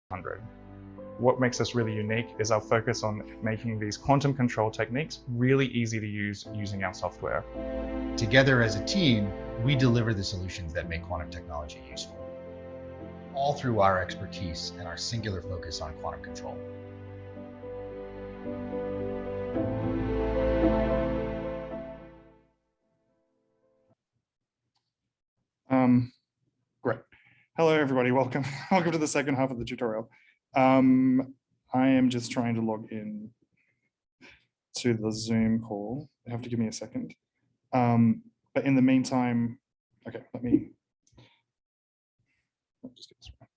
100. What makes us really unique is our focus on making these quantum control techniques really easy to use using our software. Together as a team, we deliver the solutions that make quantum technology useful, all through our expertise and our singular focus on quantum control. Great. Hello, everybody. Welcome. Welcome to the second half of the tutorial. I am just trying to log in to the Zoom call. You have to give me a second. But in the meantime, okay, let me just get this right.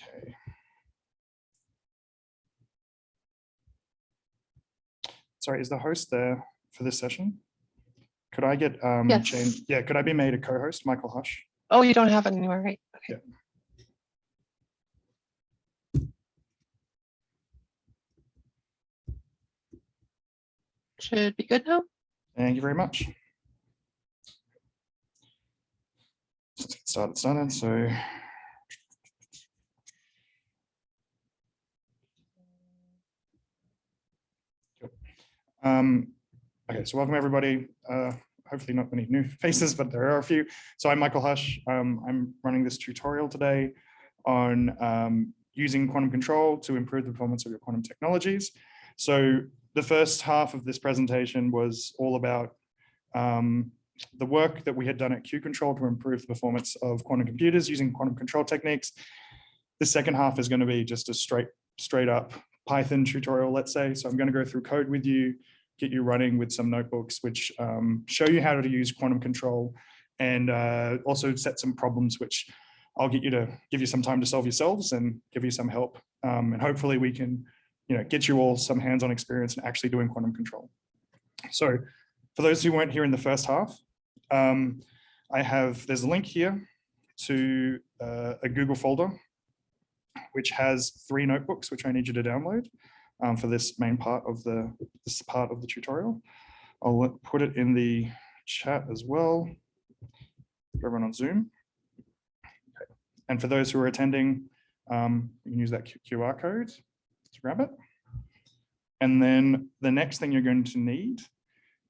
Okay. Sorry, is the host there for this session? Could I get Yes. changed? Yeah, could I be made a co-host, Michael Hush? Oh, you don't have it anywhere, right? Okay. Yeah. Should be good now. Thank you very much. Let's get started. So okay, so welcome everybody. Hopefully not many new faces, but there are a few. So I'm Michael Hush. I'm running this tutorial today on using quantum control to improve the performance of your quantum technologies. So the first half of this presentation was all about the work that we had done at Q-CTRL to improve the performance of quantum computers using quantum control techniques. The second half is going to be just a straight up Python tutorial, let's say. So I'm going to go through code with you, get you running with some notebooks, which show you how to use quantum control, and also set some problems, which I'll get you to give you some time to solve yourselves and give you some help. And hopefully we can, get you all some hands-on experience in actually doing quantum control. So for those who weren't here in the first half, there's a link here to a Google folder, which has 3 notebooks, which I need you to download for this main part of the tutorial. I'll put it in the chat as well for everyone on Zoom. Okay. And for those who are attending, you can use that QR code to grab it. And then the next thing you're going to need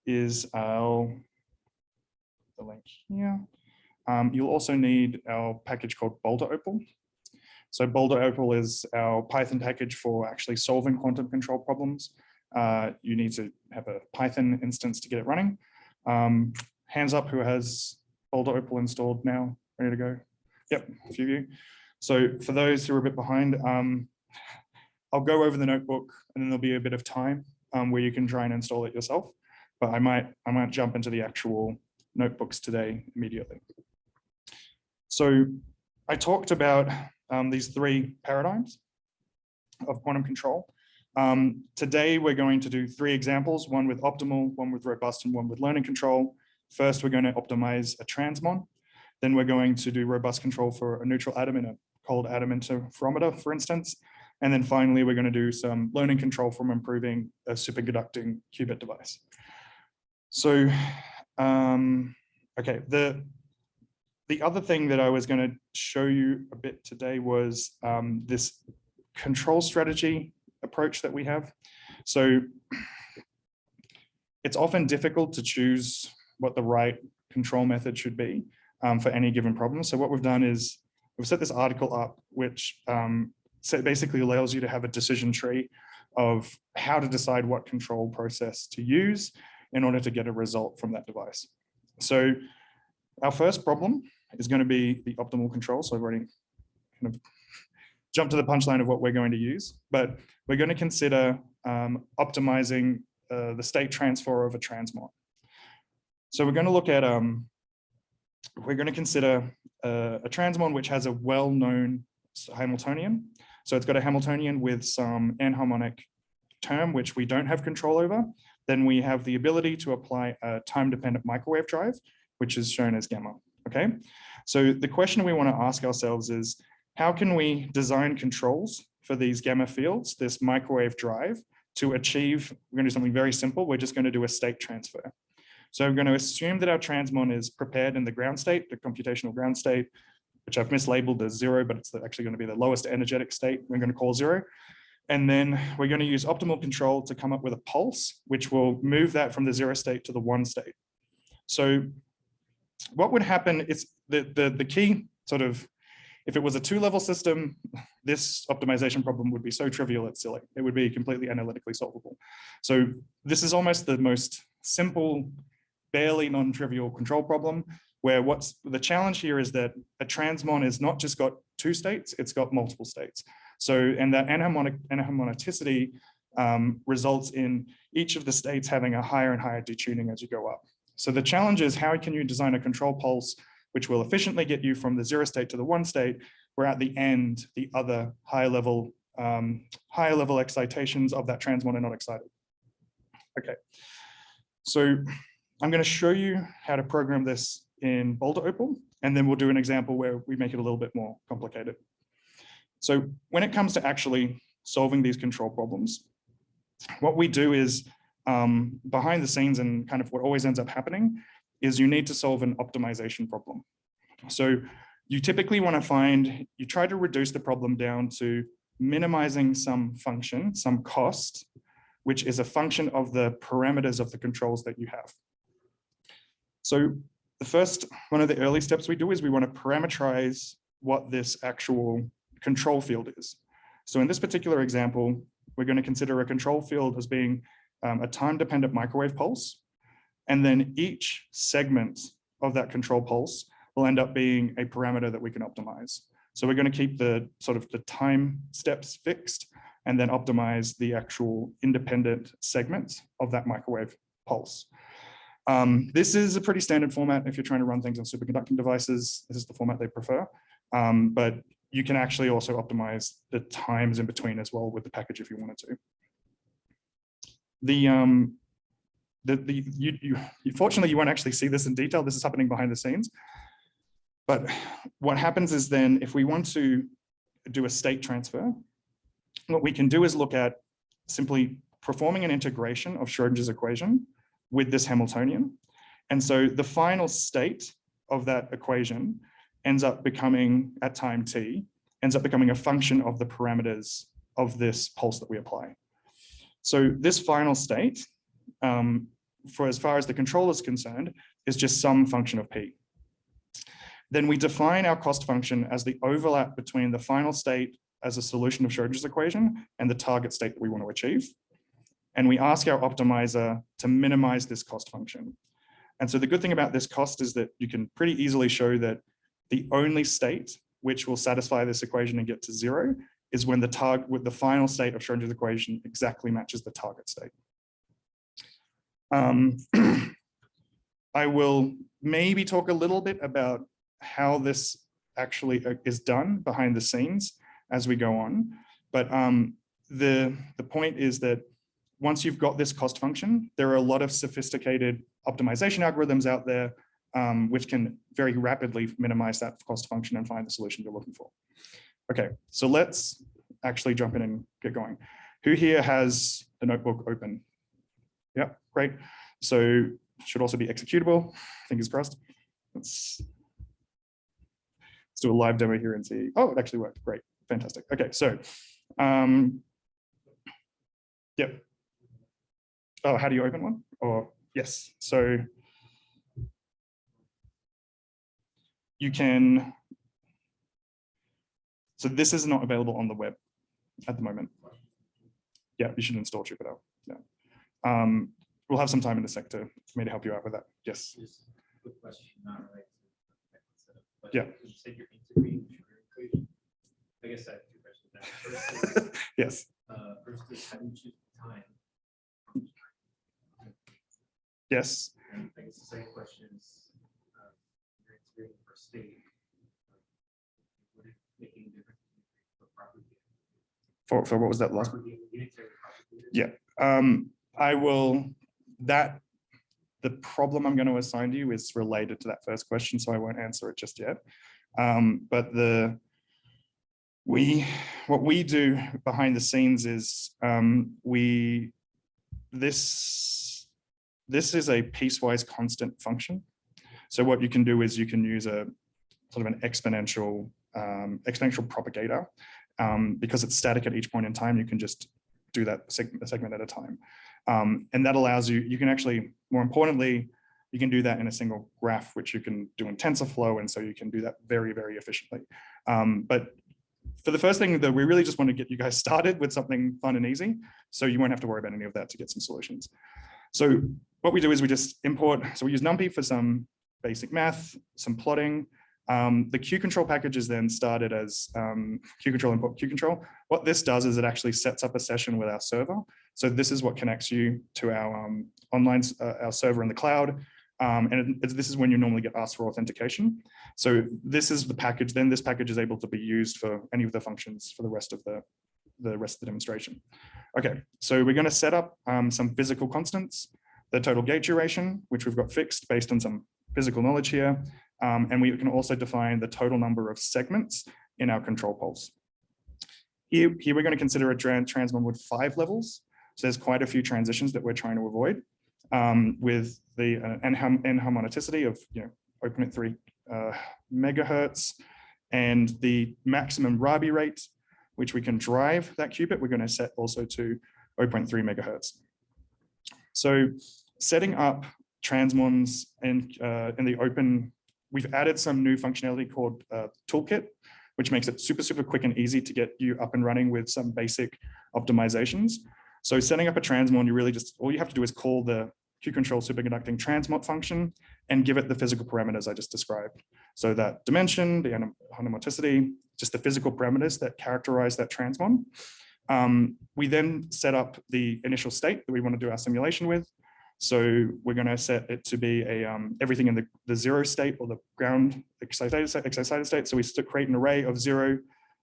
is the link here. You'll also need our package called Boulder Opal. So Boulder Opal is our Python package for actually solving quantum control problems. You need to have a Python instance to get it running. Hands up who has Boulder Opal installed now, ready to go? Yep, a few of you. So for those who are a bit behind, I'll go over the notebook and then there'll be a bit of time where you can try and install it yourself. But I might jump into the actual notebooks today immediately. So I talked about these 3 paradigms of quantum control. Today, we're going to do 3 examples, one with optimal, one with robust, and one with learning control. First, we're going to optimize a transmon. Then we're going to do robust control for a neutral atom in a cold atom interferometer, for instance. And then finally, we're going to do some learning control from improving a superconducting qubit device. So, okay, the other thing that I was going to show you a bit today was this control strategy approach that we have. So it's often difficult to choose what the right control method should be for any given problem. So what we've done is we've set this article up, which basically allows you to have a decision tree of how to decide what control process to use in order to get a result from that device. So our first problem is going to be the optimal control. So I've already kind of jumped to the punchline of what we're going to use, but we're going to consider optimizing the state transfer of a transmon. So we're going to look at, we're going to consider a transmon which has a well-known Hamiltonian. So it's got a Hamiltonian with some anharmonic term, which we don't have control over. Then we have the ability to apply a time-dependent microwave drive, which is shown as gamma, okay? So the question we want to ask ourselves is, how can we design controls for these gamma fields, this microwave drive, to achieve, we're going to do something very simple. We're just going to do a state transfer. So I'm going to assume that our transmon is prepared in the ground state, the computational ground state, which I've mislabeled as 0, but it's actually going to be the lowest energetic state we're going to call 0. And then we're going to use optimal control to come up with a pulse, which will move that from the 0 state to the 1 state. So what would happen is the key sort of, if it was a 2-level system, this optimization problem would be so trivial, it's silly. It would be completely analytically solvable. So this is almost the most simple, barely non-trivial control problem, where what's the challenge here is that a transmon is not just got 2 states, it's got multiple states. So, and that anharmonicity results in each of the states having a higher and higher detuning as you go up. So the challenge is, how can you design a control pulse which will efficiently get you from the 0 state to the 1 state, where at the end, the other higher level excitations of that transmon are not excited. Okay, so I'm going to show you how to program this in Boulder Opal, and then we'll do an example where we make it a little bit more complicated. So when it comes to actually solving these control problems, what we do is behind the scenes, and kind of what always ends up happening is you need to solve an optimization problem. So you typically want to find, you try to reduce the problem down to minimizing some function, some cost, which is a function of the parameters of the controls that you have. So the first, one of the early steps we do is we want to parameterize what this actual control field is. So in this particular example, we're going to consider a control field as being a time-dependent microwave pulse. And then each segment of that control pulse will end up being a parameter that we can optimize. So we're going to keep the sort of the time steps fixed and then optimize the actual independent segments of that microwave pulse. This is a pretty standard format if you're trying to run things on superconducting devices. This is the format they prefer. But you can actually also optimize the times in between as well with the package if you wanted to. Fortunately, you won't actually see this in detail. This is happening behind the scenes. But what happens is then, if we want to do a state transfer, what we can do is look at simply performing an integration of Schrödinger's equation with this Hamiltonian. And so the final state of that equation ends up becoming, at time t, ends up becoming a function of the parameters of this pulse that we apply. So this final state, for as far as the control is concerned, is just some function of p. Then we define our cost function as the overlap between the final state as a solution of Schrödinger's equation and the target state that we want to achieve. And we ask our optimizer to minimize this cost function. And so the good thing about this cost is that you can pretty easily show that the only state which will satisfy this equation and get to 0 is when the final state of Schrödinger's equation exactly matches the target state. I will maybe talk a little bit about how this actually is done behind the scenes as we go on. But the point is that once you've got this cost function, there are a lot of sophisticated optimization algorithms out there which can very rapidly minimize that cost function and find the solution you're looking for. Okay, so let's actually jump in and get going. Who here has the notebook open? Yep, great. So should also be executable, fingers crossed. Let's do a live demo here and see. Oh, it actually worked, great, fantastic. Okay, so, yep. Oh, how do you open one? Or yes, so you can, so this is not available on the web at the moment. Yeah, you should install Jupyter. Yeah. We'll have some time in a sec for me to help you out with that. Yes. Just a quick question, not related to the setup, but Yeah. you said you're integrating sugar equation. I guess I have two questions now. First is, Yes. first is how do you choose the time? Yes. And I guess the second question is, you're integrating for state. Would it make any difference for property? For what was that last? Property, unitary property. Yeah. I will, the problem I'm going to assign to you is related to that first question, so I won't answer it just yet. But what we do behind the scenes is this is a piecewise constant function. So what you can do is you can use a sort of an exponential propagator. Because it's static at each point in time, you can just do that segment at a time. And that allows you can actually, more importantly, you can do that in a single graph, which you can do in TensorFlow. And so you can do that very, very efficiently. But for the first thing, that we really just want to get you guys started with something fun and easy. So you won't have to worry about any of that to get some solutions. So what we do is we just import, so we use NumPy for some basic math, some plotting. The Q-control package is then started as Q-control import Q-control. What this does is it actually sets up a session with our server. So this is what connects you to our online, our server in the cloud. And this is when you normally get asked for authentication. So this is the package. Then this package is able to be used for any of the functions for the rest of the demonstration. Okay, so we're going to set up some physical constants, the total gate duration, which we've got fixed based on some physical knowledge here. And we can also define the total number of segments in our control poles. Here we're going to consider a transmon with 5 levels. So there's quite a few transitions that we're trying to avoid with the n-harmonicity of open at 3 megahertz, and the maximum Rabi rate, which we can drive that qubit, we're going to set also to 0.3 megahertz. So setting up transmons in the open, we've added some new functionality called Toolkit, which makes it super, super quick and easy to get you up and running with some basic optimizations. So setting up a transmon, you really just, all you have to do is call the Q-control superconducting transmod function and give it the physical parameters I just described. So that dimension, the harmonicity, just the physical parameters that characterize that transmon. We then set up the initial state that we want to do our simulation with. So we're going to set it to be everything in the 0 state or the ground excited state. So we create an array of 0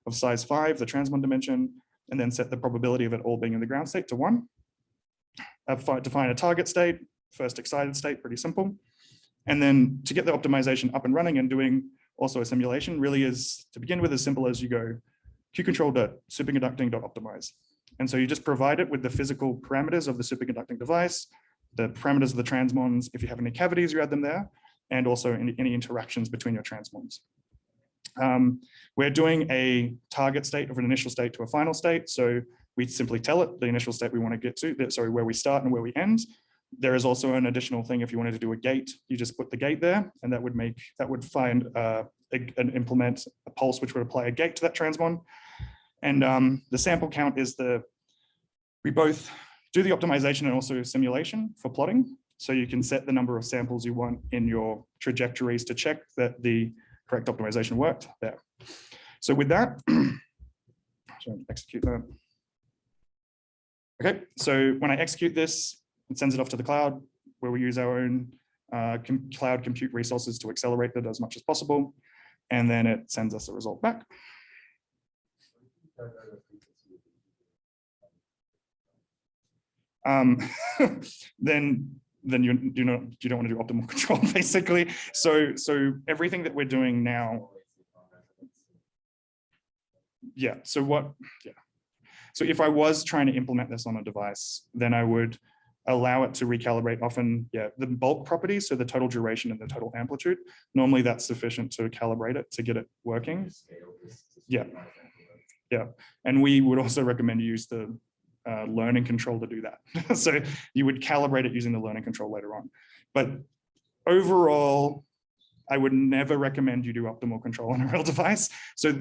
of size 5, the transmon dimension, and then set the probability of it all being in the ground state to 1. Define a target state, first excited state, pretty simple. And then to get the optimization up and running and doing also a simulation really is, to begin with, as simple as you go qcontrol.superconducting.optimize. And so you just provide it with the physical parameters of the superconducting device, the parameters of the transmons. If you have any cavities, you add them there, and also any interactions between your transmons. We're doing a target state of an initial state to a final state. So we simply tell it the initial state we want to get to, where we start and where we end. There is also an additional thing. If you wanted to do a gate, you just put the gate there, and that would implement a pulse which would apply a gate to that transmon. And the sample count is we both do the optimization and also simulation for plotting. So you can set the number of samples you want in your trajectories to check that the correct optimization worked there. So with that, execute that. Okay, so when I execute this, it sends it off to the cloud, where we use our own cloud compute resources to accelerate that as much as possible. And then it sends us a result back. Then you don't want to do optimal control, basically. So everything that we're doing now. Yeah. So if I was trying to implement this on a device, then I would allow it to recalibrate often, the bulk properties, so the total duration and the total amplitude. Normally that's sufficient to calibrate it to get it working. Yeah. And we would also recommend you use the learning control to do that. So you would calibrate it using the learning control later on. But overall, I would never recommend you do optimal control on a real device. So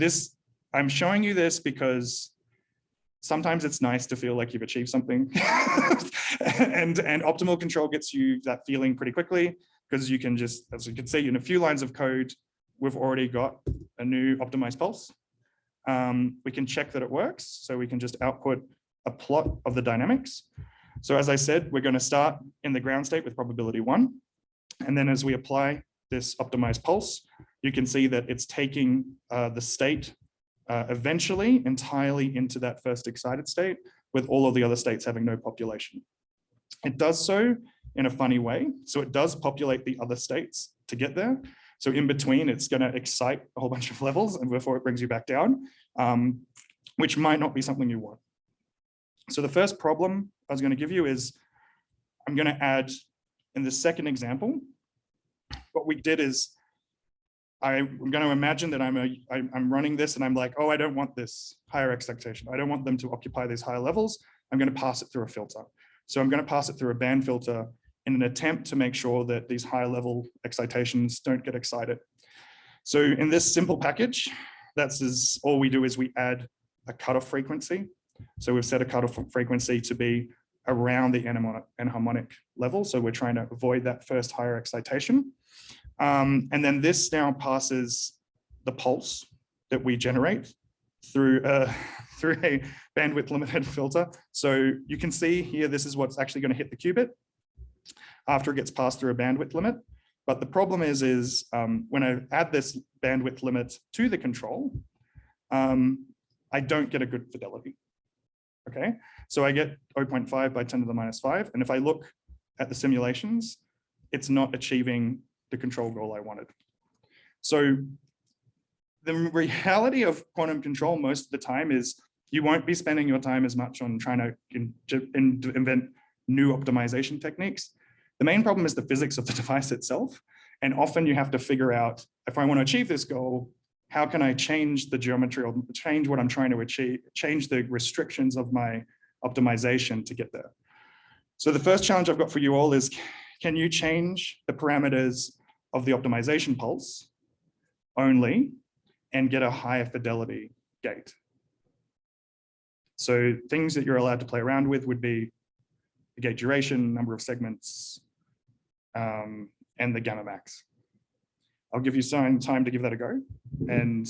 I'm showing you this because sometimes it's nice to feel like you've achieved something. and optimal control gets you that feeling pretty quickly, because you can just, as you can see in a few lines of code, we've already got a new optimized pulse. We can check that it works. So we can just output a plot of the dynamics. So as I said, we're going to start in the ground state with probability 1. And then as we apply this optimized pulse, you can see that it's taking the state eventually entirely into that first excited state, with all of the other states having no population. It does so in a funny way. So it does populate the other states to get there. So in between, it's going to excite a whole bunch of levels and before it brings you back down, which might not be something you want. So the first problem I was going to give you is, I'm going to add, in the second example, what we did is, I'm going to imagine that I'm running this and I'm like, oh, I don't want this higher expectation. I don't want them to occupy these higher levels. I'm going to pass it through a filter. So I'm going to pass it through a band filter in an attempt to make sure that these higher level excitations don't get excited. So in this simple package, all we do is we add a cutoff frequency. So we've set a cutoff frequency to be around the enharmonic level. So we're trying to avoid that first higher excitation. And then this now passes the pulse that we generate through a bandwidth limited filter. So you can see here, this is what's actually going to hit the qubit after it gets passed through a bandwidth limit. But the problem is when I add this bandwidth limit to the control, I don't get a good fidelity. Okay, so I get 0.5 by 10 to the minus 5. And if I look at the simulations, it's not achieving the control goal I wanted. So the reality of quantum control most of the time is you won't be spending your time as much on trying to invent new optimization techniques. The main problem is the physics of the device itself. And often you have to figure out, if I want to achieve this goal, how can I change the geometry or change what I'm trying to achieve, change the restrictions of my optimization to get there. So the first challenge I've got for you all is, can you change the parameters of the optimization pulse only and get a higher fidelity gate? So things that you're allowed to play around with would be the gate duration, number of segments, and the gamma max. I'll give you some time to give that a go. And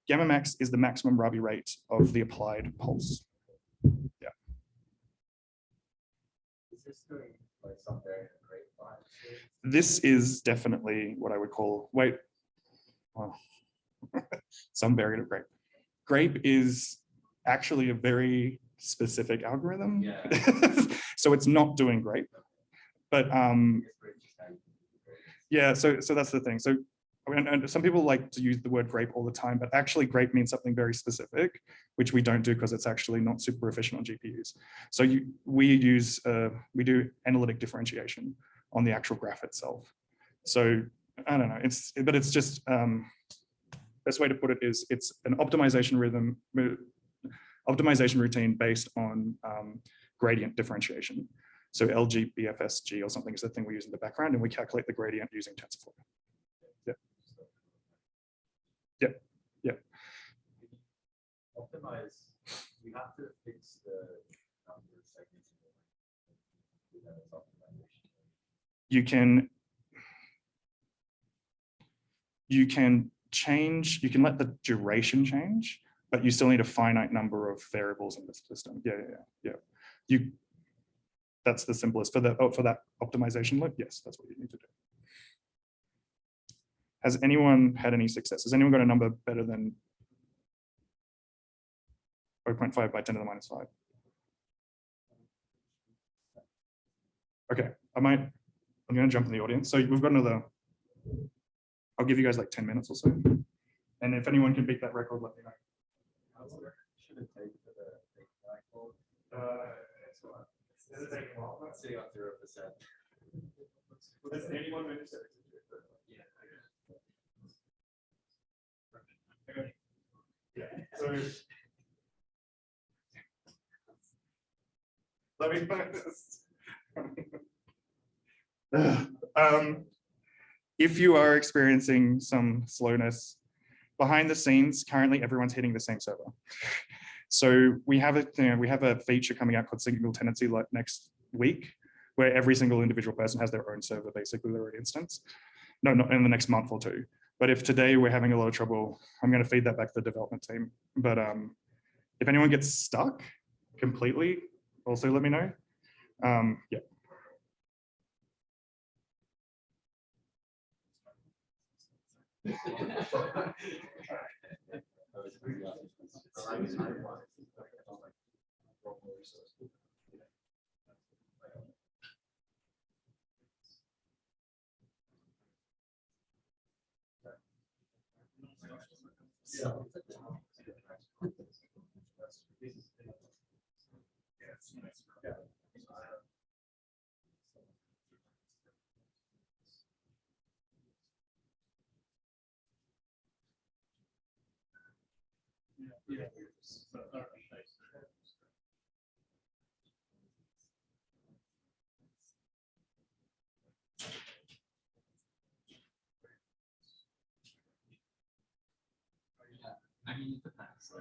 gamma max is the maximum Rabi rate of the applied pulse. Yeah. Is this doing like some variant of grapevine? This is definitely what I would call, some variant of grape. Grape is actually a very specific algorithm. Yeah. So it's not doing grape. But yeah, so that's the thing. So and some people like to use the word grape all the time, but actually grape means something very specific, which we don't do because it's actually not super efficient on GPUs. So we do analytic differentiation on the actual graph itself. So I don't know, but it's just, best way to put it is it's an optimization routine based on gradient differentiation. So LGBFSG or something is the thing we use in the background, and we calculate the gradient using TensorFlow. Yeah. Yeah. Yeah. Optimize, you have to fix the number of segments. You can change, you can let the duration change, but you still need a finite number of variables in the system. Yeah. That's the simplest for that optimization loop. Yes, that's what you need to do. Has anyone had any success? Has anyone got a number better than 0.5 by 10 to the minus 5? Okay, I'm going to jump in the audience. So we've got another, I'll give you guys like 10 minutes or so. And if anyone can beat that record, let me know. How long should it take for the Black Opal? Is it taking a while? It's sitting on 0%. Has anyone managed to? Yeah. So let me find this. If you are experiencing some slowness, behind the scenes, currently everyone's hitting the same server. So we have a feature coming out called single tenancy like next week, where every single individual person has their own server, basically their own instance. No, not in the next month or two. But if today we're having a lot of trouble, I'm going to feed that back to the development team. But if anyone gets stuck completely, also let me know. Yeah. I mean, it depends.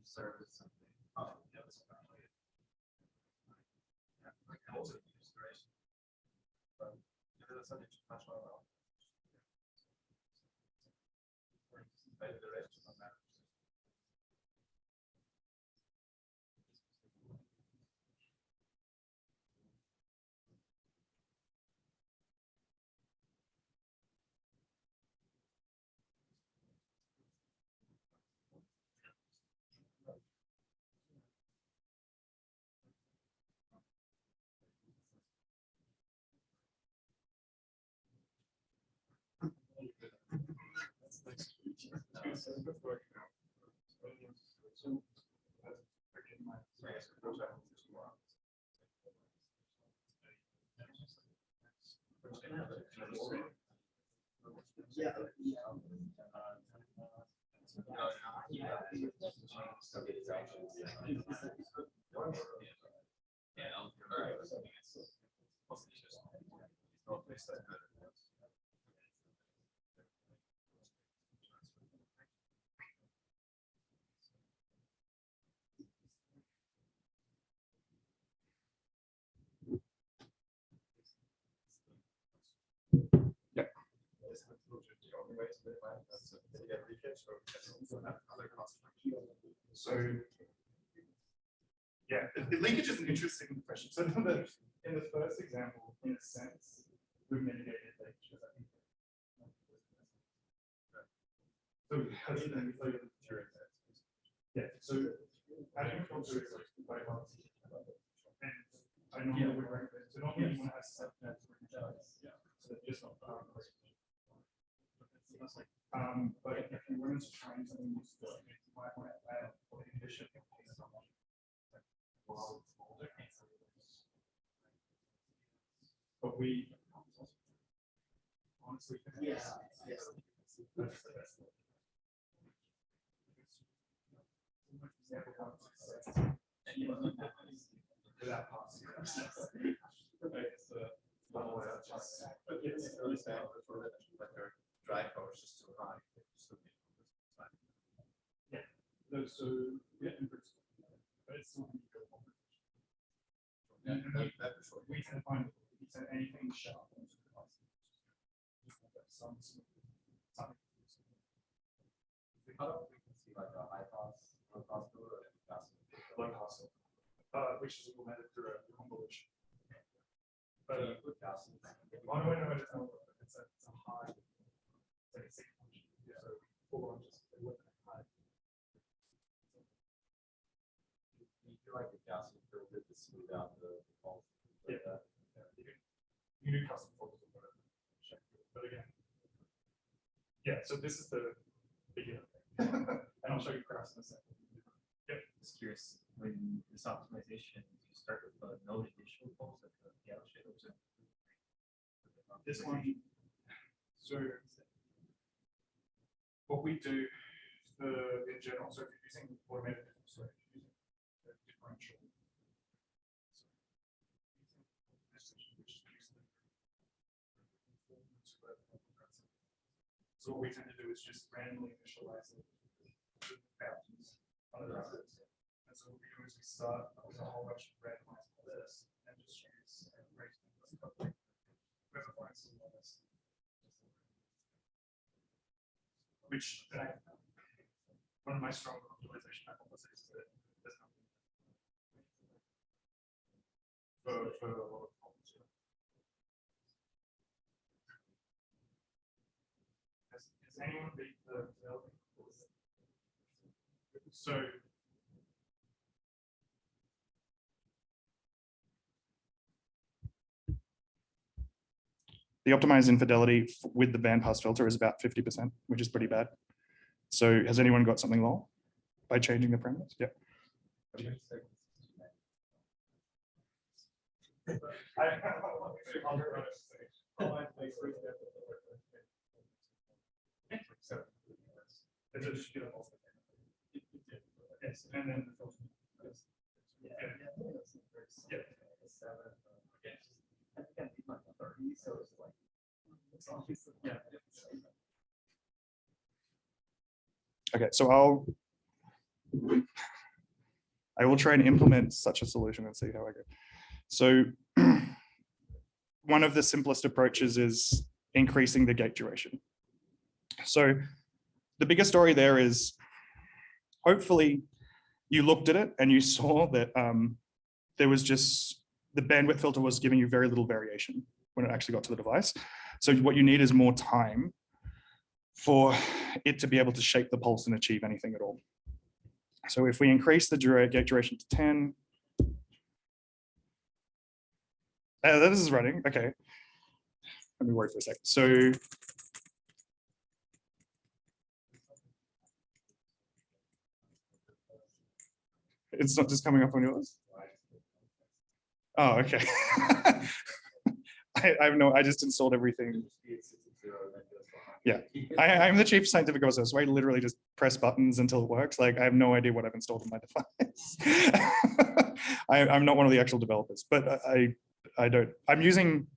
Service something. Oh, yeah, that's probably it. Like also inspiration. But yeah, that's something to touch on. Better direction on that. So, yeah, the linkage is an interesting question. So in the first example, in a sense, we've mitigated leakage. So how do you then yeah, so adding filter is like very hard to and I normally would recommend so not everyone has subnets for each other. Yeah. So they're just not but if you wanted to train something you might want to add a condition but we honestly yes. That's the best way. Without passing. But yes, really sad for drive power is just too high. Yeah. No, so yeah, in principle, but it's still and we can find anything sharp. How do we can see like a high pass, low pass filter, and low pass, which is implemented through a convolution. But no, it's a high. It's like a single function. Yeah. So full on just high. you feel like the Gaussian filter to smooth out the fault. Yeah. You do custom filters or whatever. But again, yeah. So this is the beginner thing, and I'll show you graphs in a second. Yep. Just curious, when this optimization, you start with a node additional pulse at the yellow shade. This one. So what we do in general, so if you're using automated differential, So what we tend to do is just randomly initialize the values on the drivers. And so what we do is we start with a whole bunch of randomized this and just use whoever finds the lowest. Which one of my strong optimization hypotheses is that there's nothing for a lot of problems. Has anyone beat the developing? So the optimized infidelity with the bandpass filter is about 50%, which is pretty bad. So has anyone got something low by changing the parameters? Yeah. And then okay, so I will try and implement such a solution and see how I go. So one of the simplest approaches is increasing the gate duration. So the bigger story there is, hopefully you looked at it and you saw that there was just, the bandwidth filter was giving you very little variation when it actually got to the device. So what you need is more time for it to be able to shape the pulse and achieve anything at all. So if we increase the gate duration to 10, this is running, okay. Let me wait for a sec. So it's not just coming up on yours? Oh, okay. I just installed everything. Yeah, I'm the chief scientific officer, so I literally just press buttons until it works. Like, I have no idea what I've installed on my device. I'm not one of the actual developers, but I'm using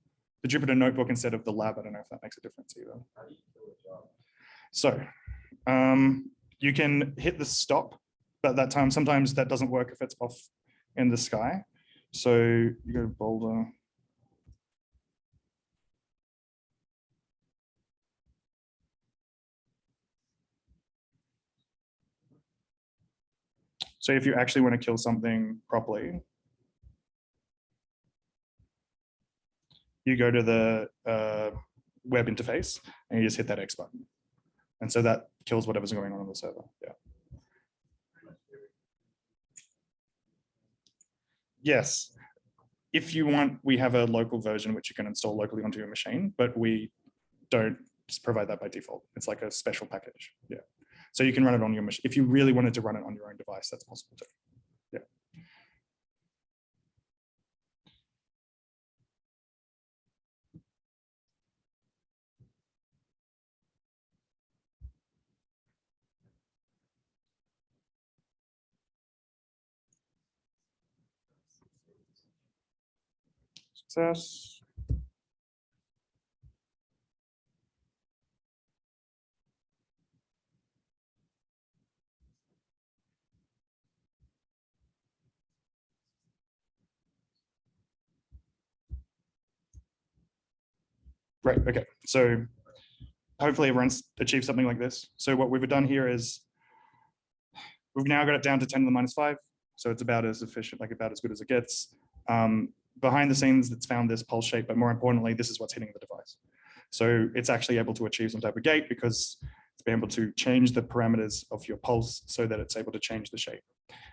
the Jupyter Notebook instead of the lab. I don't know if that makes a difference either. So you can hit the stop, but that time, sometimes that doesn't work if it's off in the sky. So you go to Boulder. So if you actually want to kill something properly, you go to the web interface and you just hit that X button. And so that kills whatever's going on the server. Yeah. Yes. If you want, we have a local version which you can install locally onto your machine, but we don't provide that by default. It's like a special package. Yeah. So you can run it on your machine. If you really wanted to run it on your own device, that's possible too. Yeah. Success. Right, okay. So hopefully everyone's achieved something like this. So what we've done here is we've now got it down to 10 to the minus 5. So it's about as efficient, like about as good as it gets. Behind the scenes, it's found this pulse shape, but more importantly, this is what's hitting the device. So it's actually able to achieve some type of gate because it's been able to change the parameters of your pulse so that it's able to change the shape.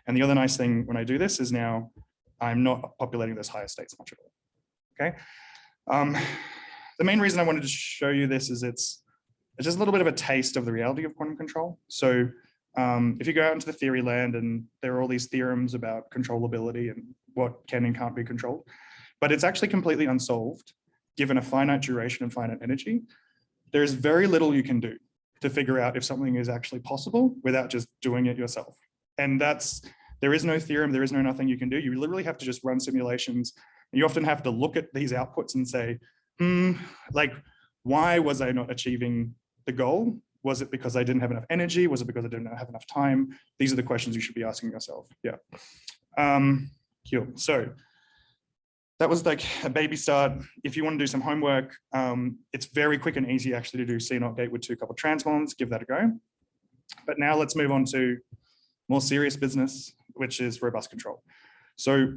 And the other nice thing when I do this is now I'm not populating those higher states much at all. Okay. The main reason I wanted to show you this is it's just a little bit of a taste of the reality of quantum control. So if you go out into the theory land and there are all these theorems about controllability and what can and can't be controlled, but it's actually completely unsolved given a finite duration and finite energy. There's very little you can do to figure out if something is actually possible without just doing it yourself. And there is no theorem, there is no nothing you can do. You literally have to just run simulations. You often have to look at these outputs and say, like, why was I not achieving the goal? Was it because I didn't have enough energy? Was it because I didn't have enough time? These are the questions you should be asking yourself. Yeah. Cool. So that was like a baby start. If you want to do some homework, it's very quick and easy actually to do C0 gate with 2 coupled transforms. Give that a go. But now let's move on to more serious business, which is robust control. So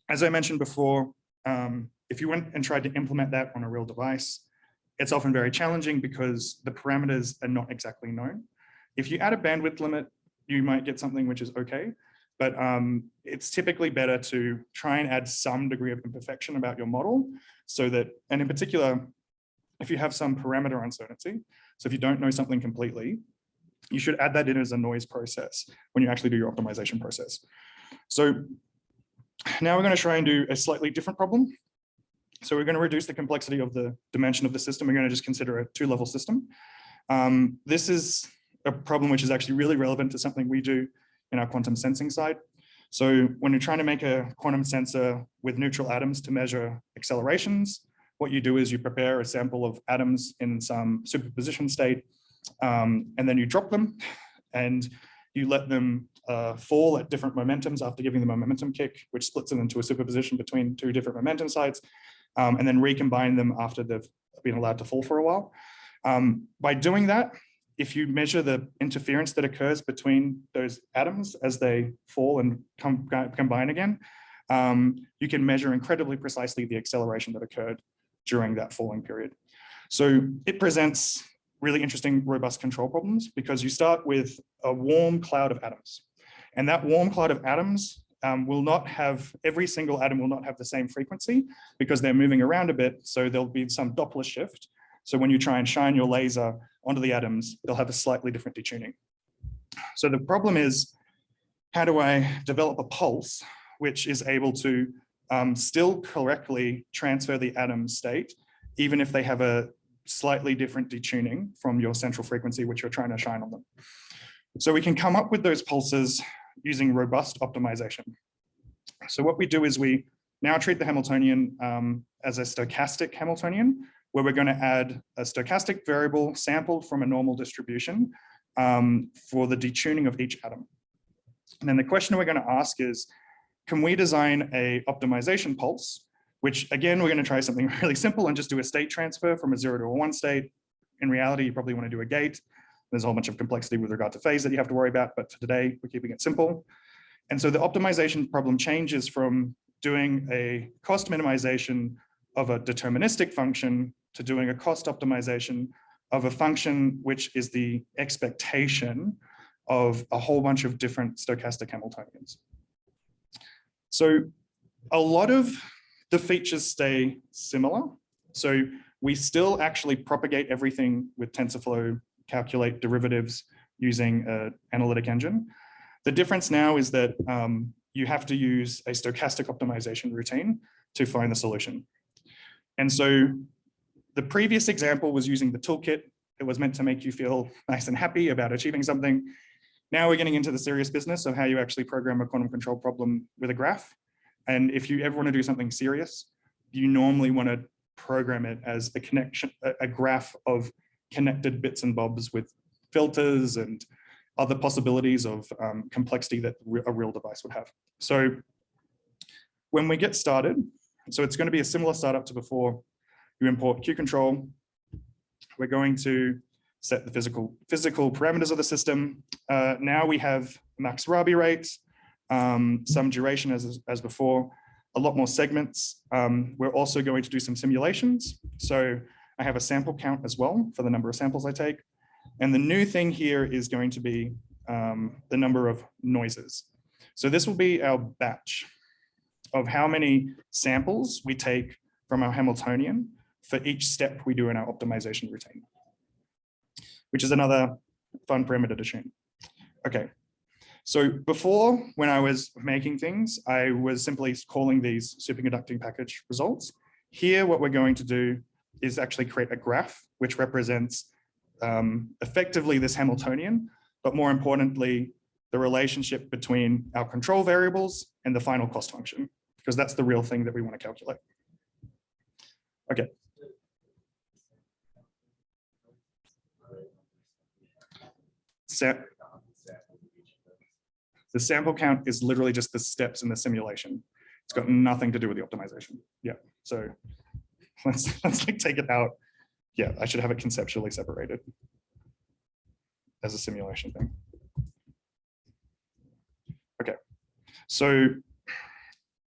as I mentioned before, if you went and tried to implement that on a real device, it's often very challenging because the parameters are not exactly known. If you add a bandwidth limit, you might get something which is okay, but it's typically better to try and add some degree of imperfection about your model so that, and in particular, if you have some parameter uncertainty, so if you don't know something completely, you should add that in as a noise process when you actually do your optimization process. So now we're going to try and do a slightly different problem. So we're going to reduce the complexity of the dimension of the system. We're going to just consider a 2-level system. This is a problem which is actually really relevant to something we do in our quantum sensing side. So when you're trying to make a quantum sensor with neutral atoms to measure accelerations, what you do is you prepare a sample of atoms in some superposition state, and then you drop them and you let them fall at different momentums after giving them a momentum kick, which splits them into a superposition between 2 different momentum sites, and then recombine them after they've been allowed to fall for a while. By doing that, if you measure the interference that occurs between those atoms as they fall and combine again, you can measure incredibly precisely the acceleration that occurred during that falling period. So it presents really interesting robust control problems because you start with a warm cloud of atoms. And that warm cloud of atoms will not have, every single atom will not have the same frequency because they're moving around a bit. So there'll be some Doppler shift. So when you try and shine your laser onto the atoms, they'll have a slightly different detuning. So the problem is, how do I develop a pulse which is able to still correctly transfer the atom state, even if they have a slightly different detuning from your central frequency, which you're trying to shine on them. So we can come up with those pulses using robust optimization. So what we do is we now treat the Hamiltonian as a stochastic Hamiltonian, where we're going to add a stochastic variable sampled from a normal distribution for the detuning of each atom. And then the question we're going to ask is, can we design a optimization pulse, which again, we're going to try something really simple and just do a state transfer from a 0 to a 1 state. In reality, you probably want to do a gate. There's a whole bunch of complexity with regard to phase that you have to worry about, but for today, we're keeping it simple. And so the optimization problem changes from doing a cost minimization of a deterministic function to doing a cost optimization of a function which is the expectation of a whole bunch of different stochastic Hamiltonians. So a lot of the features stay similar. So we still actually propagate everything with TensorFlow, calculate derivatives using an analytic engine. The difference now is that you have to use a stochastic optimization routine to find the solution. And so the previous example was using the toolkit. It was meant to make you feel nice and happy about achieving something. Now we're getting into the serious business of how you actually program a quantum control problem with a graph. And if you ever want to do something serious, you normally want to program it as a connection, a graph of connected bits and bobs with filters and other possibilities of complexity that a real device would have. So when we get started, so it's going to be a similar startup to before. You import Q control. We're going to set the physical parameters of the system. Now we have max Rabi rates, some duration as before, a lot more segments. We're also going to do some simulations. So I have a sample count as well for the number of samples I take. And the new thing here is going to be the number of noises. So this will be our batch of how many samples we take from our Hamiltonian for each step we do in our optimization routine, which is another fun parameter to tune. Okay, so before, when I was making things, I was simply calling these superconducting package results. Here, what we're going to do is actually create a graph which represents effectively this Hamiltonian, but more importantly, the relationship between our control variables and the final cost function, because that's the real thing that we want to calculate. Okay. The sample count is literally just the steps in the simulation. It's got nothing to do with the optimization. Yeah, so let's like take it out. Yeah, I should have it conceptually separated as a simulation thing. Okay, so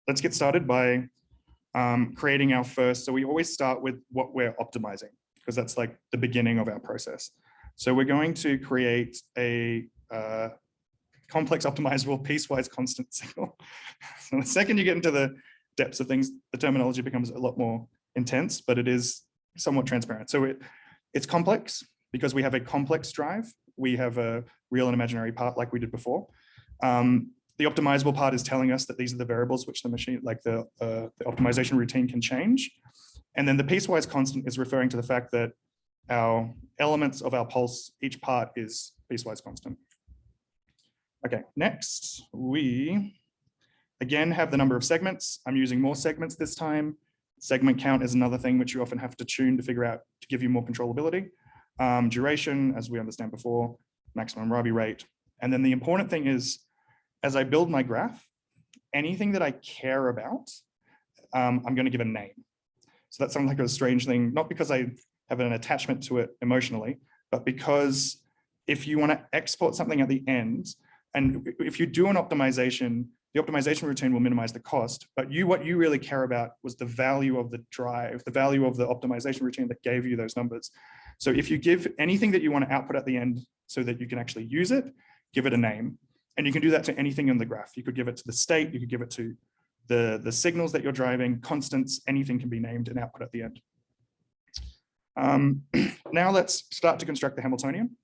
let's get started by creating our first. So we always start with what we're optimizing, because that's like the beginning of our process. So we're going to create a complex optimizable piecewise constant signal. So the second you get into the depths of things, the terminology becomes a lot more intense, but it is somewhat transparent. So it's complex because we have a complex drive. We have a real and imaginary part like we did before. The optimizable part is telling us that these are the variables which the machine, like the optimization routine, can change. And then the piecewise constant is referring to the fact that our elements of our pulse, each part is piecewise constant. Okay, next, we again have the number of segments. I'm using more segments this time. Segment count is another thing which you often have to tune to figure out to give you more controllability. Duration, as we understand before, maximum Rabi rate. And then the important thing is, as I build my graph, anything that I care about, I'm going to give a name. So that sounds like a strange thing, not because I have an attachment to it emotionally, but because if you want to export something at the end, and if you do an optimization, the optimization routine will minimize the cost, but what you really care about was the value of the drive, the value of the optimization routine that gave you those numbers. So if you give anything that you want to output at the end so that you can actually use it, give it a name. And you can do that to anything in the graph. You could give it to the state, you could give it to the signals that you're driving, constants, anything can be named and output at the end. Now let's start to construct the Hamiltonian.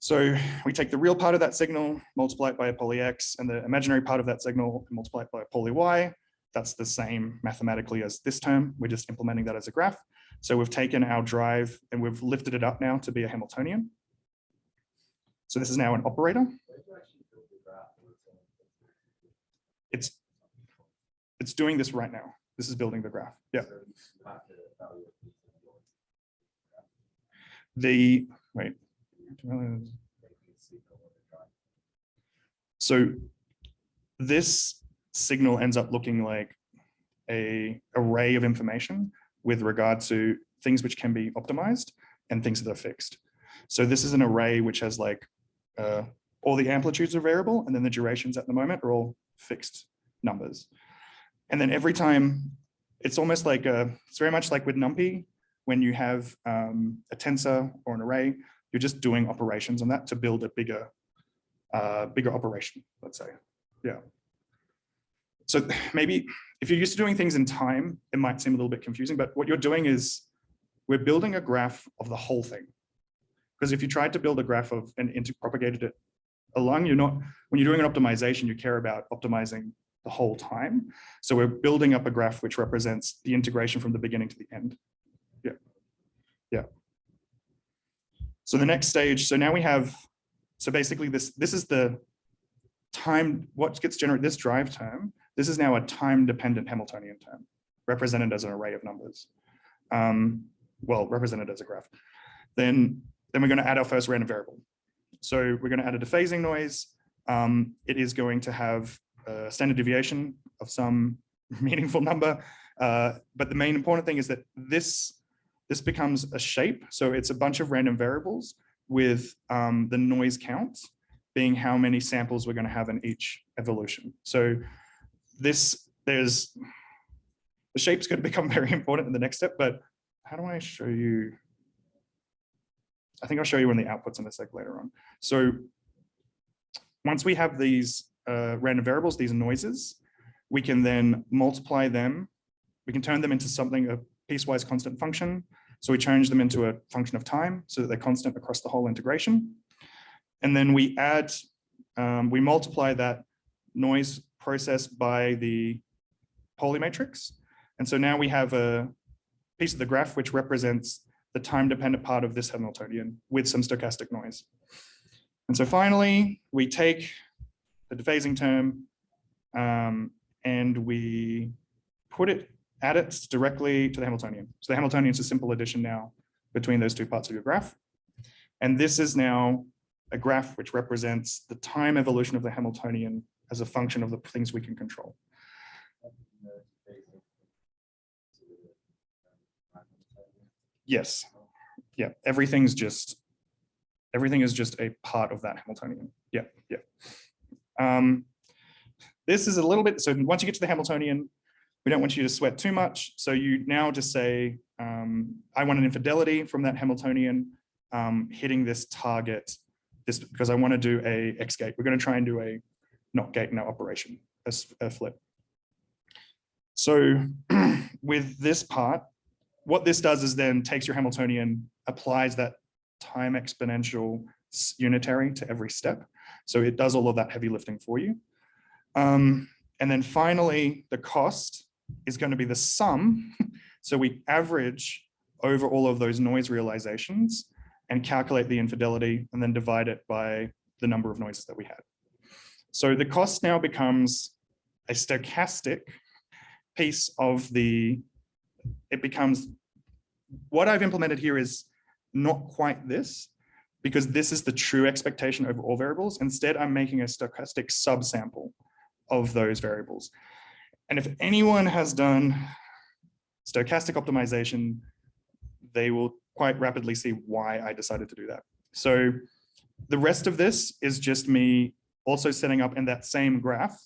So we take the real part of that signal, multiply it by a poly X, and the imaginary part of that signal, multiply it by a poly Y. That's the same mathematically as this term. We're just implementing that as a graph. So we've taken our drive and we've lifted it up now to be a Hamiltonian. So this is now an operator. It's doing this right now. This is building the graph. Yeah. Wait. So this signal ends up looking like an array of information with regard to things which can be optimized and things that are fixed. So this is an array which has like all the amplitudes are variable, and then the durations at the moment are all fixed numbers. And then every time, it's almost like it's very much like with NumPy, when you have a tensor or an array, you're just doing operations on that to build a bigger operation, let's say. Yeah. So maybe if you're used to doing things in time, it might seem a little bit confusing, but what you're doing is we're building a graph of the whole thing. Because if you tried to build a graph of and propagated it along, when you're doing an optimization, you care about optimizing the whole time. So we're building up a graph which represents the integration from the beginning to the end. Yeah. Yeah. So the next stage, so now we have, so basically this is the time, what gets generated, this drive term, this is now a time-dependent Hamiltonian term, represented as an array of numbers. Well, represented as a graph. Then we're going to add our first random variable. So we're going to add a dephasing noise. It is going to have a standard deviation of some meaningful number. But the main important thing is that this becomes a shape. So it's a bunch of random variables with the noise count being how many samples we're going to have in each evolution. So the shape's going to become very important in the next step, but how do I show you? I think I'll show you in the outputs in a sec later on. So once we have these random variables, these noises, we can then multiply them. We can turn them into something, a piecewise constant function. So we change them into a function of time so that they're constant across the whole integration. And then we add, we multiply that noise process by the poly matrix. And so now we have a piece of the graph which represents the time-dependent part of this Hamiltonian with some stochastic noise. And so finally, we take the dephasing term and we add it directly to the Hamiltonian. So the Hamiltonian is a simple addition now between those two parts of your graph. And this is now a graph which represents the time evolution of the Hamiltonian as a function of the things we can control. Yes. Yeah. Everything is just a part of that Hamiltonian. Yeah. Yeah. This is a little bit, so once you get to the Hamiltonian, we don't want you to sweat too much. So you now just say, I want an infidelity from that Hamiltonian hitting this target, because I want to do a X gate. We're going to try and do a not gate in our operation, a flip. So with this part, what this does is then takes your Hamiltonian, applies that time exponential unitary to every step. So it does all of that heavy lifting for you. And then finally, the cost is going to be the sum. So we average over all of those noise realizations and calculate the infidelity and then divide it by the number of noises that we had. So the cost now becomes a stochastic piece of it becomes, what I've implemented here is not quite this, because this is the true expectation over all variables. Instead, I'm making a stochastic subsample of those variables. And if anyone has done stochastic optimization, they will quite rapidly see why I decided to do that. So the rest of this is just me also setting up in that same graph.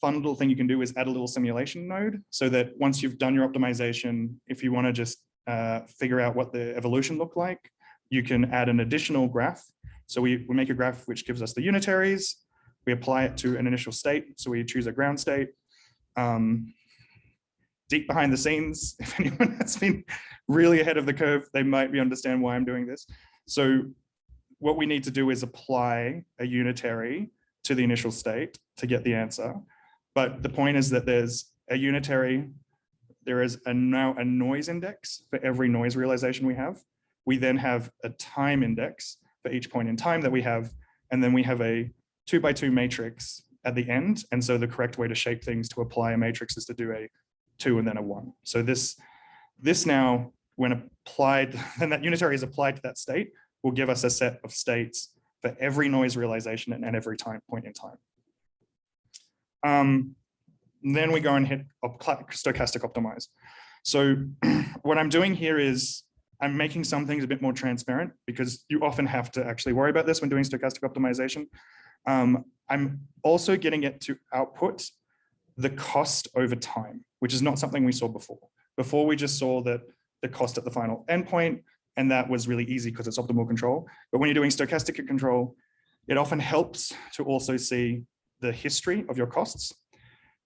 Fun little thing you can do is add a little simulation node, so that once you've done your optimization, if you want to just figure out what the evolution looked like, you can add an additional graph. So we make a graph which gives us the unitaries. We apply it to an initial state. So we choose a ground state. Deep behind the scenes, if anyone has been really ahead of the curve, they might understand why I'm doing this. So what we need to do is apply a unitary to the initial state to get the answer. But the point is that there's a unitary, there is now a noise index for every noise realization we have. We then have a time index for each point in time that we have, and then we have a 2x2 matrix at the end. And so the correct way to shape things to apply a matrix is to do a 2 and then a 1. So this now, when applied, and that unitary is applied to that state, will give us a set of states for every noise realization and every point in time. Then we go and hit stochastic optimize. So what I'm doing here is I'm making some things a bit more transparent, because you often have to actually worry about this when doing stochastic optimization. I'm also getting it to output the cost over time, which is not something we saw before. Before, we just saw that the cost at the final endpoint, and that was really easy because it's optimal control. But when you're doing stochastic control, it often helps to also see the history of your costs.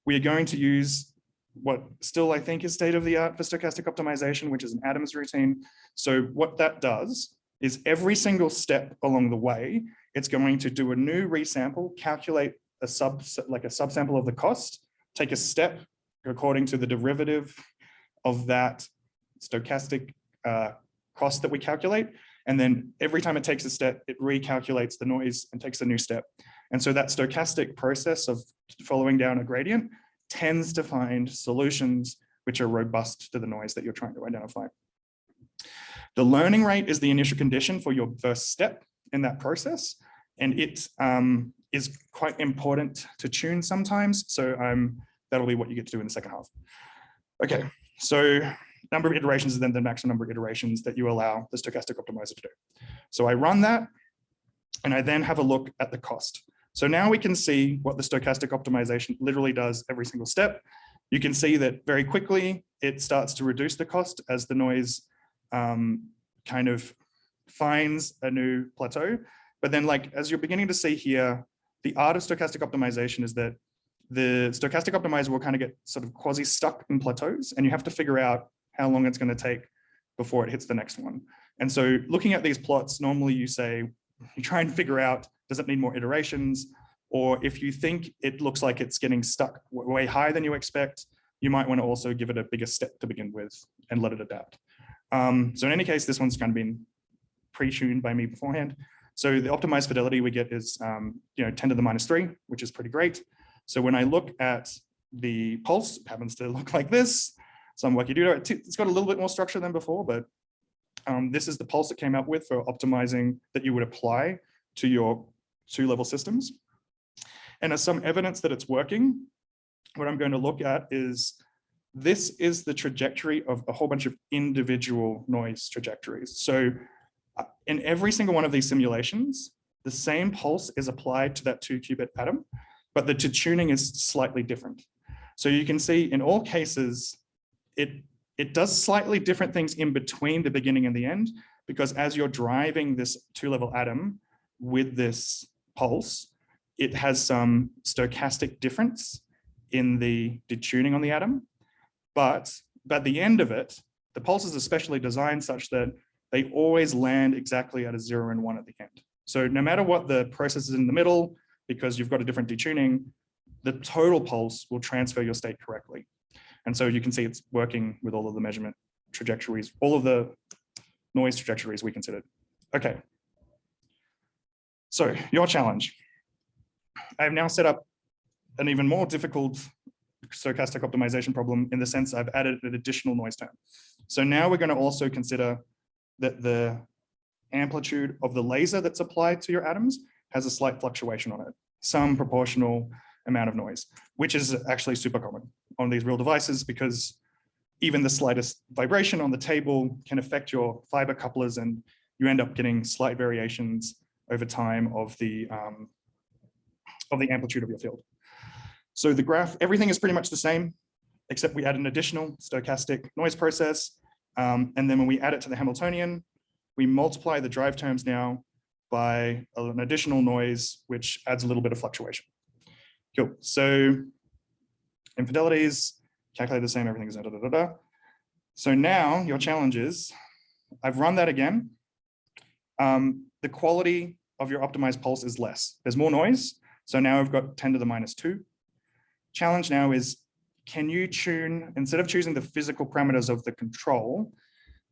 We are going to use what still I think is state of the art for stochastic optimization, which is an Adams routine. So what that does is every single step along the way, it's going to do a new resample, calculate a subsample of the cost, take a step according to the derivative of that stochastic cost that we calculate. And then every time it takes a step, it recalculates the noise and takes a new step. And so that stochastic process of following down a gradient tends to find solutions which are robust to the noise that you're trying to identify. The learning rate is the initial condition for your first step in that process. And it is quite important to tune sometimes. So that'll be what you get to do in the second half. Okay, so number of iterations is then the maximum number of iterations that you allow the stochastic optimizer to do. So I run that, and I then have a look at the cost. So now we can see what the stochastic optimization literally does every single step. You can see that very quickly, it starts to reduce the cost as the noise kind of finds a new plateau. But then, like, as you're beginning to see here, the art of stochastic optimization is that the stochastic optimizer will kind of get sort of quasi stuck in plateaus, and you have to figure out how long it's going to take before it hits the next one. And so looking at these plots, normally you try and figure out, does it need more iterations? Or if you think it looks like it's getting stuck way higher than you expect, you might want to also give it a bigger step to begin with and let it adapt. So in any case, this one's kind of been pre-tuned by me beforehand. So the optimized fidelity we get is 10 to the -3, which is pretty great. So when I look at the pulse, it happens to look like this. Some wacky doodle. It's got a little bit more structure than before, but this is the pulse it came up with for optimizing that you would apply to your 2-level systems. And as some evidence that it's working, what I'm going to look at is this is the trajectory of a whole bunch of individual noise trajectories. So in every single one of these simulations, the same pulse is applied to that 2-qubit atom, but the tuning is slightly different. So you can see in all cases, it does slightly different things in between the beginning and the end, because as you're driving this 2-level atom with this pulse, it has some stochastic difference in the detuning on the atom. But at the end of it, the pulse is especially designed such that they always land exactly at a 0 and 1 at the end. So no matter what the process is in the middle, because you've got a different detuning, the total pulse will transfer your state correctly. And so you can see it's working with all of the measurement trajectories, all of the noise trajectories we considered. Okay. So your challenge. I have now set up an even more difficult stochastic optimization problem in the sense I've added an additional noise term. So now we're going to also consider that the amplitude of the laser that's applied to your atoms has a slight fluctuation on it, some proportional amount of noise, which is actually super common on these real devices because even the slightest vibration on the table can affect your fiber couplers and you end up getting slight variations over time of the amplitude of your field. So the graph, everything is pretty much the same, except we add an additional stochastic noise process. And then when we add it to the Hamiltonian, we multiply the drive terms now by an additional noise, which adds a little bit of fluctuation. Cool. So infidelities, calculate the same, everything is da, da, da, da. So now your challenge is, I've run that again. The quality of your optimized pulse is less. There's more noise. So now I've got 10 to the minus 2. Challenge now is, can you tune, instead of choosing the physical parameters of the control,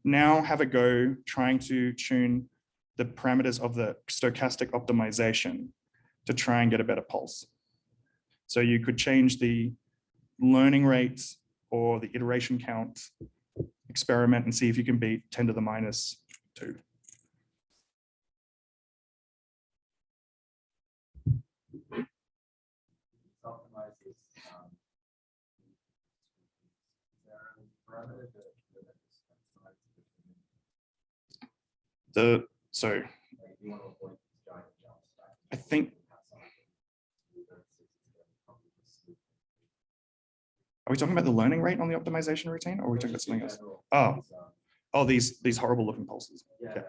now have a go trying to tune the parameters of the stochastic optimization to try and get a better pulse. So you could change the learning rate or the iteration count, experiment and see if you can beat 10 to the minus 2. So I think, are we talking about the learning rate on the optimization routine, or are we talking about something else? Oh, these horrible looking pulses. Yeah.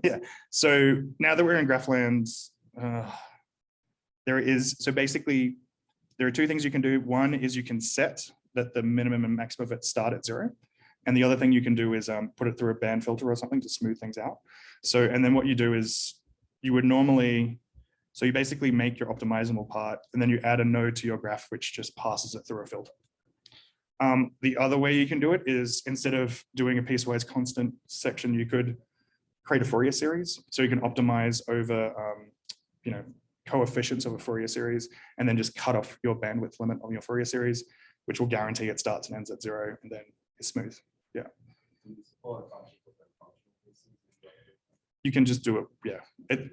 Yeah. So now that we're in Graphlands, so basically there are two things you can do. One is you can set that the minimum and maximum of it start at 0. And the other thing you can do is put it through a band filter or something to smooth things out. So, and then what you do is you would normally, so you basically make your optimizable part and then you add a node to your graph, which just passes it through a filter. The other way you can do it is instead of doing a piecewise constant section, you could create a Fourier series. So you can optimize over, coefficients of a Fourier series and then just cut off your bandwidth limit on your Fourier series, which will guarantee it starts and ends at 0 and then is smooth. Yeah. You can just do it. Yeah.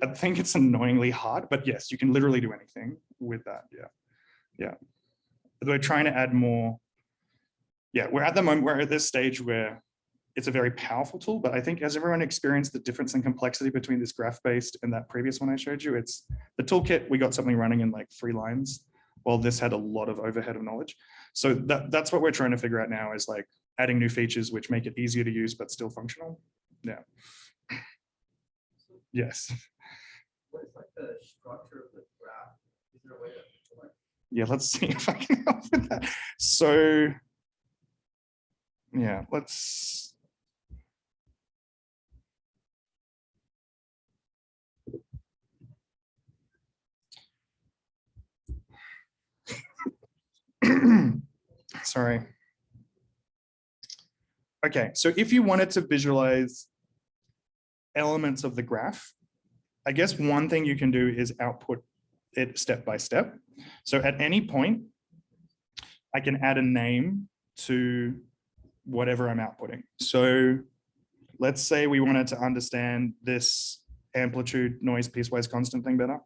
I think it's annoyingly hard, but yes, you can literally do anything with that. Yeah. Yeah. We're trying to add more. Yeah, we're at this stage where it's a very powerful tool, but I think as everyone experienced the difference in complexity between this graph-based and that previous one I showed you, it's the toolkit, we got something running in like 3 lines, while this had a lot of overhead of knowledge. So that's what we're trying to figure out now is like adding new features which make it easier to use, but still functional. Yeah. Yes. What is like the structure of the graph? Is there a way to like? Yeah, let's see if I can help with that. So yeah, let's. Sorry. Okay, so if you wanted to visualize elements of the graph, I guess one thing you can do is output it step by step. So at any point, I can add a name to whatever I'm outputting. So let's say we wanted to understand this amplitude noise piecewise constant thing better,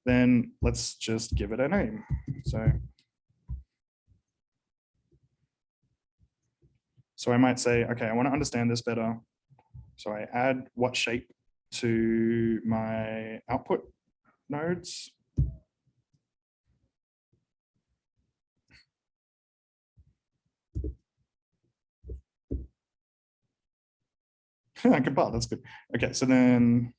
then let's just give it a name. So I might say, okay, I want to understand this better. So I add what shape to my output nodes. Compile, that's good. Okay, so then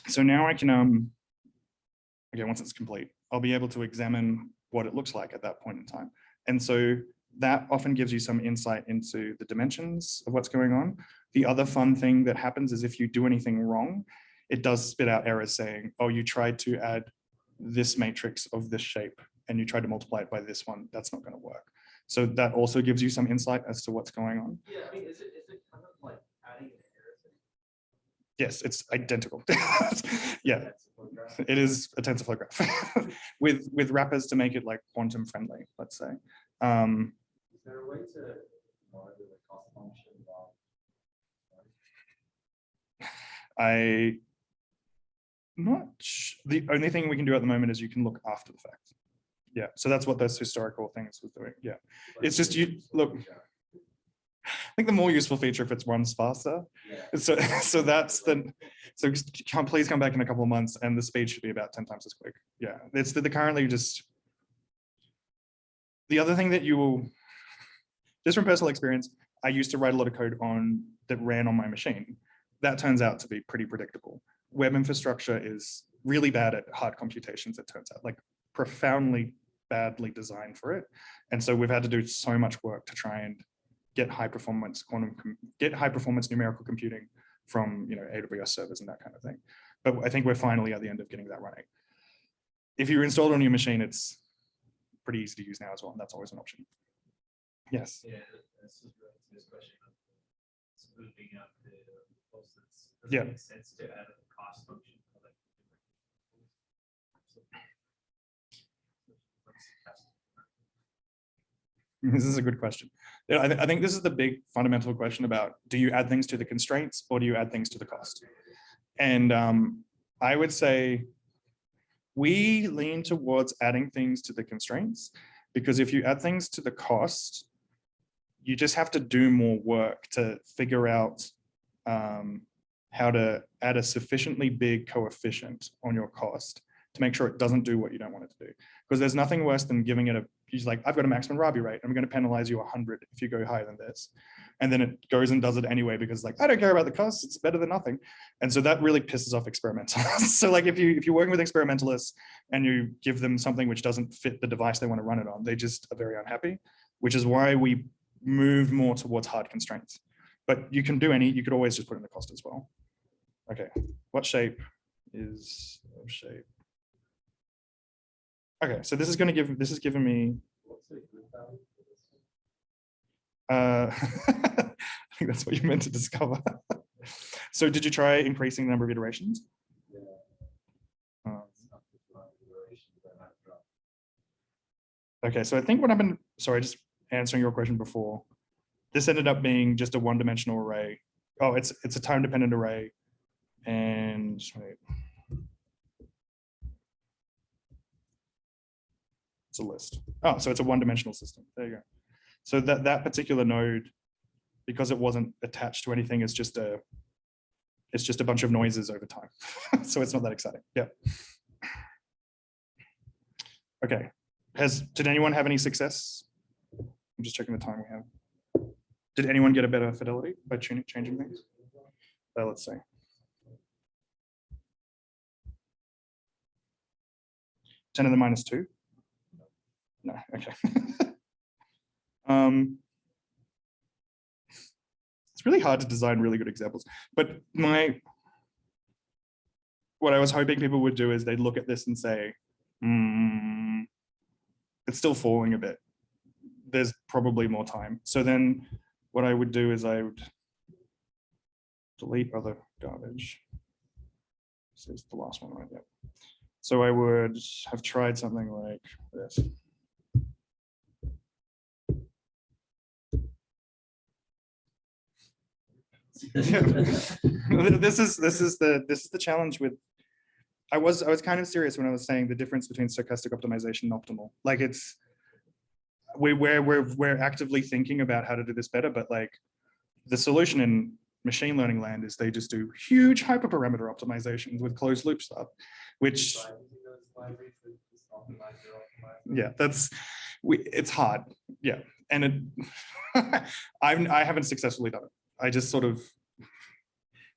so now I can, okay, once it's complete, I'll be able to examine what it looks like at that point in time. And so that often gives you some insight into the dimensions of what's going on. The other fun thing that happens is if you do anything wrong, it does spit out errors saying, oh, you tried to add this matrix of this shape and you tried to multiply it by this one, that's not going to work. So that also gives you some insight as to what's going on. Yeah, I mean, is it kind of like adding an error thing? Yes, it's identical. Yeah, it is a TensorFlow graph with wrappers to make it like quantum friendly, let's say. Is there a way to monitor the cost function while the only thing we can do at the moment is you can look after the fact. Yeah, so that's what those historical things was doing. Yeah, it's just you look. I think the more useful feature if it runs faster. Yeah. So that's please come back in a couple of months and the speed should be about 10 times as quick. Yeah, it's the currently just. The other thing that you will, just from personal experience, I used to write a lot of code that ran on my machine. That turns out to be pretty predictable. Web infrastructure is really bad at hard computations, it turns out, like profoundly badly designed for it. And so we've had to do so much work to try and get high performance numerical computing from AWS servers and that kind of thing. But I think we're finally at the end of getting that running. If you install it on your machine, it's pretty easy to use now as well, and that's always an option. Yes. Yeah, this is really this question of smoothing out the posts. Does Yeah. it make sense to add a cost function? This is a good question. I think this is the big fundamental question about, do you add things to the constraints or do you add things to the cost? And I would say we lean towards adding things to the constraints, because if you add things to the cost, you just have to do more work to figure out how to add a sufficiently big coefficient on your cost to make sure it doesn't do what you don't want it to do. Because there's nothing worse than giving it he's like, I've got a maximum Rabi rate. I'm going to penalize you 100 if you go higher than this. And then it goes and does it anyway, because like, I don't care about the costs, it's better than nothing. And so that really pisses off experimentalists. So like if you're working with experimentalists and you give them something which doesn't fit the device they want to run it on, they just are very unhappy, which is why we move more towards hard constraints. But you can do you could always just put in the cost as well. Okay, what shape is shape? Okay, so this is giving me. I think that's what you meant to discover. So did you try increasing the number of iterations? Okay, so I think what happened, sorry, just answering your question before, this ended up being just a one-dimensional array. Oh, it's a time-dependent array. And wait. It's a list. Oh, so it's a one-dimensional system. There you go. So that particular node, because it wasn't attached to anything, it's just a bunch of noises over time. So it's not that exciting. Yeah. Okay. Did anyone have any success? I'm just checking the time we have. Did anyone get a better fidelity by changing things? Let's see. (10 to the -2? No, okay. It's really hard to design really good examples, but what I was hoping people would do is they'd look at this and say, it's still falling a bit. There's probably more time. So then what I would do is I would delete other garbage. This is the last one right there. So I would have tried something like this. This is the challenge with. I was kind of serious when I was saying the difference between stochastic optimization and optimal. Like it's we're actively thinking about how to do this better, but like the solution in machine learning land is they just do huge hyperparameter optimizations with closed loop stuff, which yeah, it's hard. Yeah, and it, I haven't successfully done it. I just sort of,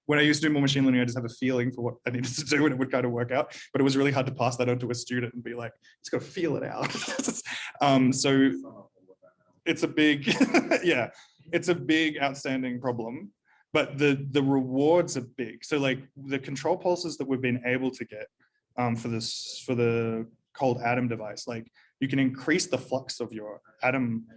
when I used to do more machine learning, I just have a feeling for what I needed to do and it would kind of work out. But it was really hard to pass that on to a student and be like, just got to feel it out. So it's a big, yeah, it's a big outstanding problem. But the rewards are big. So like the control pulses that we've been able to get for the cold atom device, like you can increase the flux of your atom.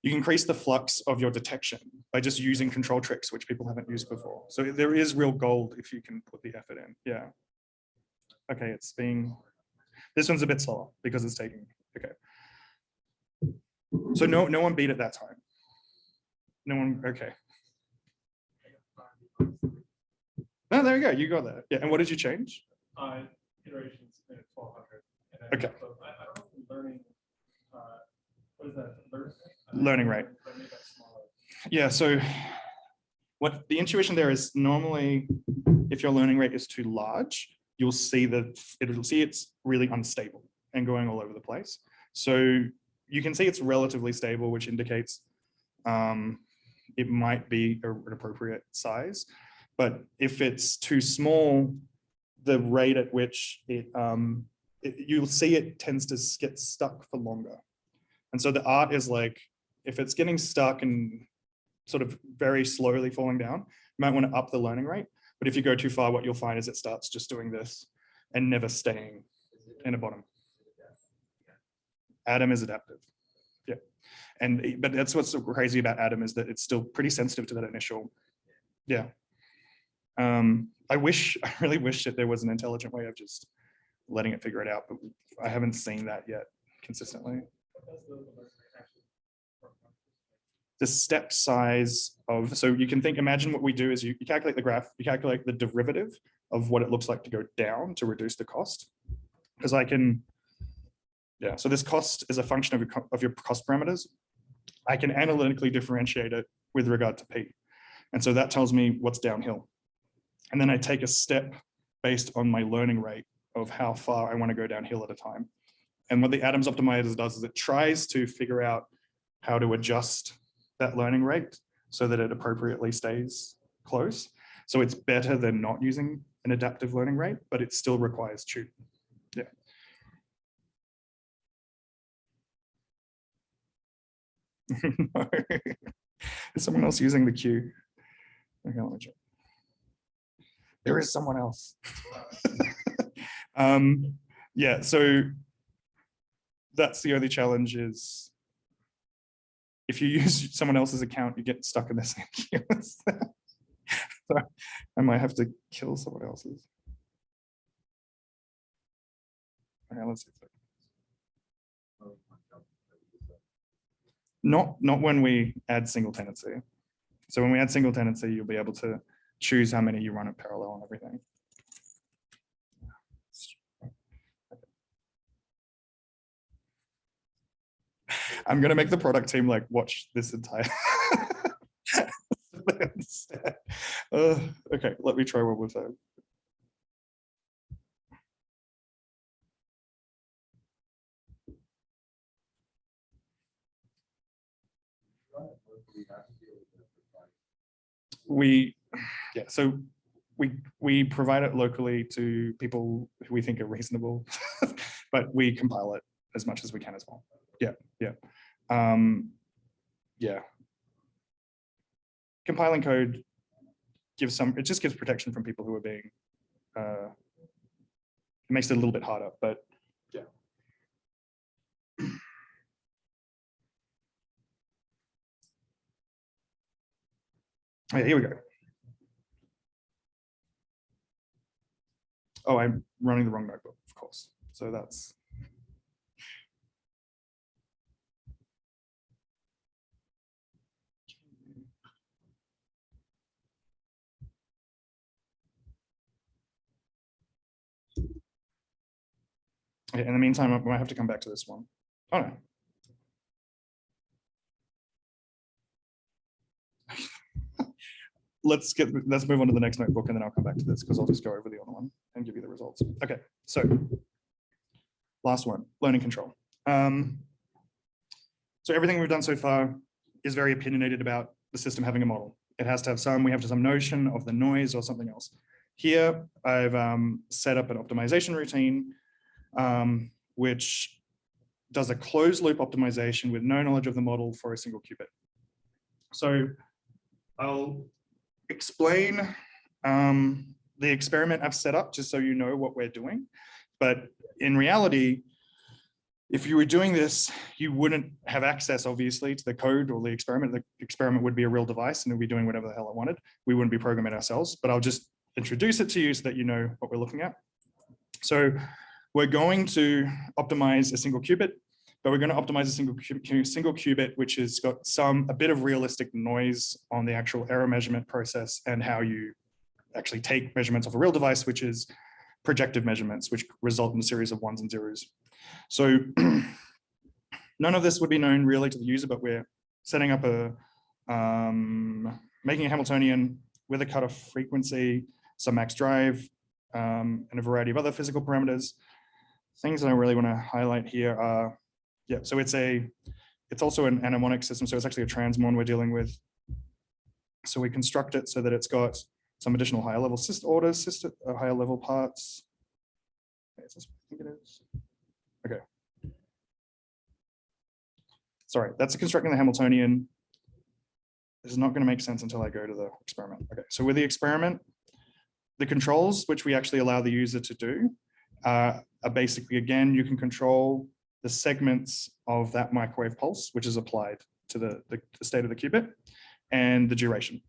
You can increase the flux of your detection by just using control tricks, which people haven't used before. So there is real gold if you can put the effort in. Yeah. Okay, it's being, this one's a bit slower because it's taking, okay. So no one beat it that time. No one, okay. No, there you go, you got that. Yeah, and what did you change? Iterations in 1200. Okay. I don't know if learning, what is that? Learning rate. Yeah, so what the intuition there is, normally if your learning rate is too large, you'll see that it's really unstable and going all over the place. So you can see it's relatively stable, which indicates it might be an appropriate size. But if it's too small, the rate at which you'll see it tends to get stuck for longer. And so the art is like, if it's getting stuck and sort of very slowly falling down, you might want to up the learning rate. But if you go too far, what you'll find is it starts just doing this and never staying in a bottom. Atom is adaptive. Yeah. But that's what's so crazy about Atom is that it's still pretty sensitive to that initial. Yeah. I really wish that there was an intelligent way of just letting it figure it out, but I haven't seen that yet consistently. The step size of, so you can imagine what we do is you calculate the graph, you calculate the derivative of what it looks like to go down to reduce the cost. Because yeah, so this cost is a function of your cost parameters. I can analytically differentiate it with regard to P. And so that tells me what's downhill. And then I take a step based on my learning rate of how far I want to go downhill at a time. And what the Atoms optimizer does is it tries to figure out how to adjust that learning rate so that it appropriately stays close. So it's better than not using an adaptive learning rate, but it still requires tuning. Yeah. No. Is someone else using the Q? Okay, let me check. There is someone else. Yeah, so that's the only challenge is if you use someone else's account, you get stuck in the same queue as them. So I might have to kill someone else's. Okay, let's see. Not when we add single tenancy. So when we add single tenancy, you'll be able to choose how many you run in parallel and everything. I'm gonna make the product team like watch this entire. Okay, let me try one more time. So we provide it locally to people who we think are reasonable, but we compile it as much as we can as well. Yeah. Yeah. Compiling code it just gives protection from people who are being, it makes it a little bit harder, but yeah. Okay, here we go. Oh, I'm running the wrong notebook, of course. So that's. Okay, in the meantime, I might have to come back to this one. Oh no. let's move on to the next notebook, and then I'll come back to this because I'll just go over the other one and give you the results. Okay, so last one, learning control. So everything we've done so far is very opinionated about the system having a model. It has to have we have some notion of the noise or something else. Here, I've set up an optimization routine, which does a closed loop optimization with no knowledge of the model for a single qubit. So I'll explain the experiment I've set up just so you know what we're doing. But in reality, if you were doing this, you wouldn't have access, obviously, to the code or the experiment. The experiment would be a real device and it would be doing whatever the hell it wanted. We wouldn't be programming it ourselves, but I'll just introduce it to you so that you know what we're looking at. So we're going to optimize a single qubit, but we're going to optimize a single qubit, which has got a bit of realistic noise on the actual error measurement process and how you actually take measurements of a real device, which is projective measurements, which result in a series of ones and zeros. So none of this would be known really to the user, but we're setting up making a Hamiltonian with a cutoff frequency, some max drive, and a variety of other physical parameters. Things that I really want to highlight here are, so it's also an anemonic system. So it's actually a transmon we're dealing with. So we construct it so that it's got some additional higher level orders, higher level parts. Okay, is this what I think it is? Okay. Sorry, that's constructing the Hamiltonian. This is not going to make sense until I go to the experiment. Okay, so with the experiment, the controls, which we actually allow the user to do, are basically, again, you can control the segments of that microwave pulse, which is applied to the state of the qubit, and the duration.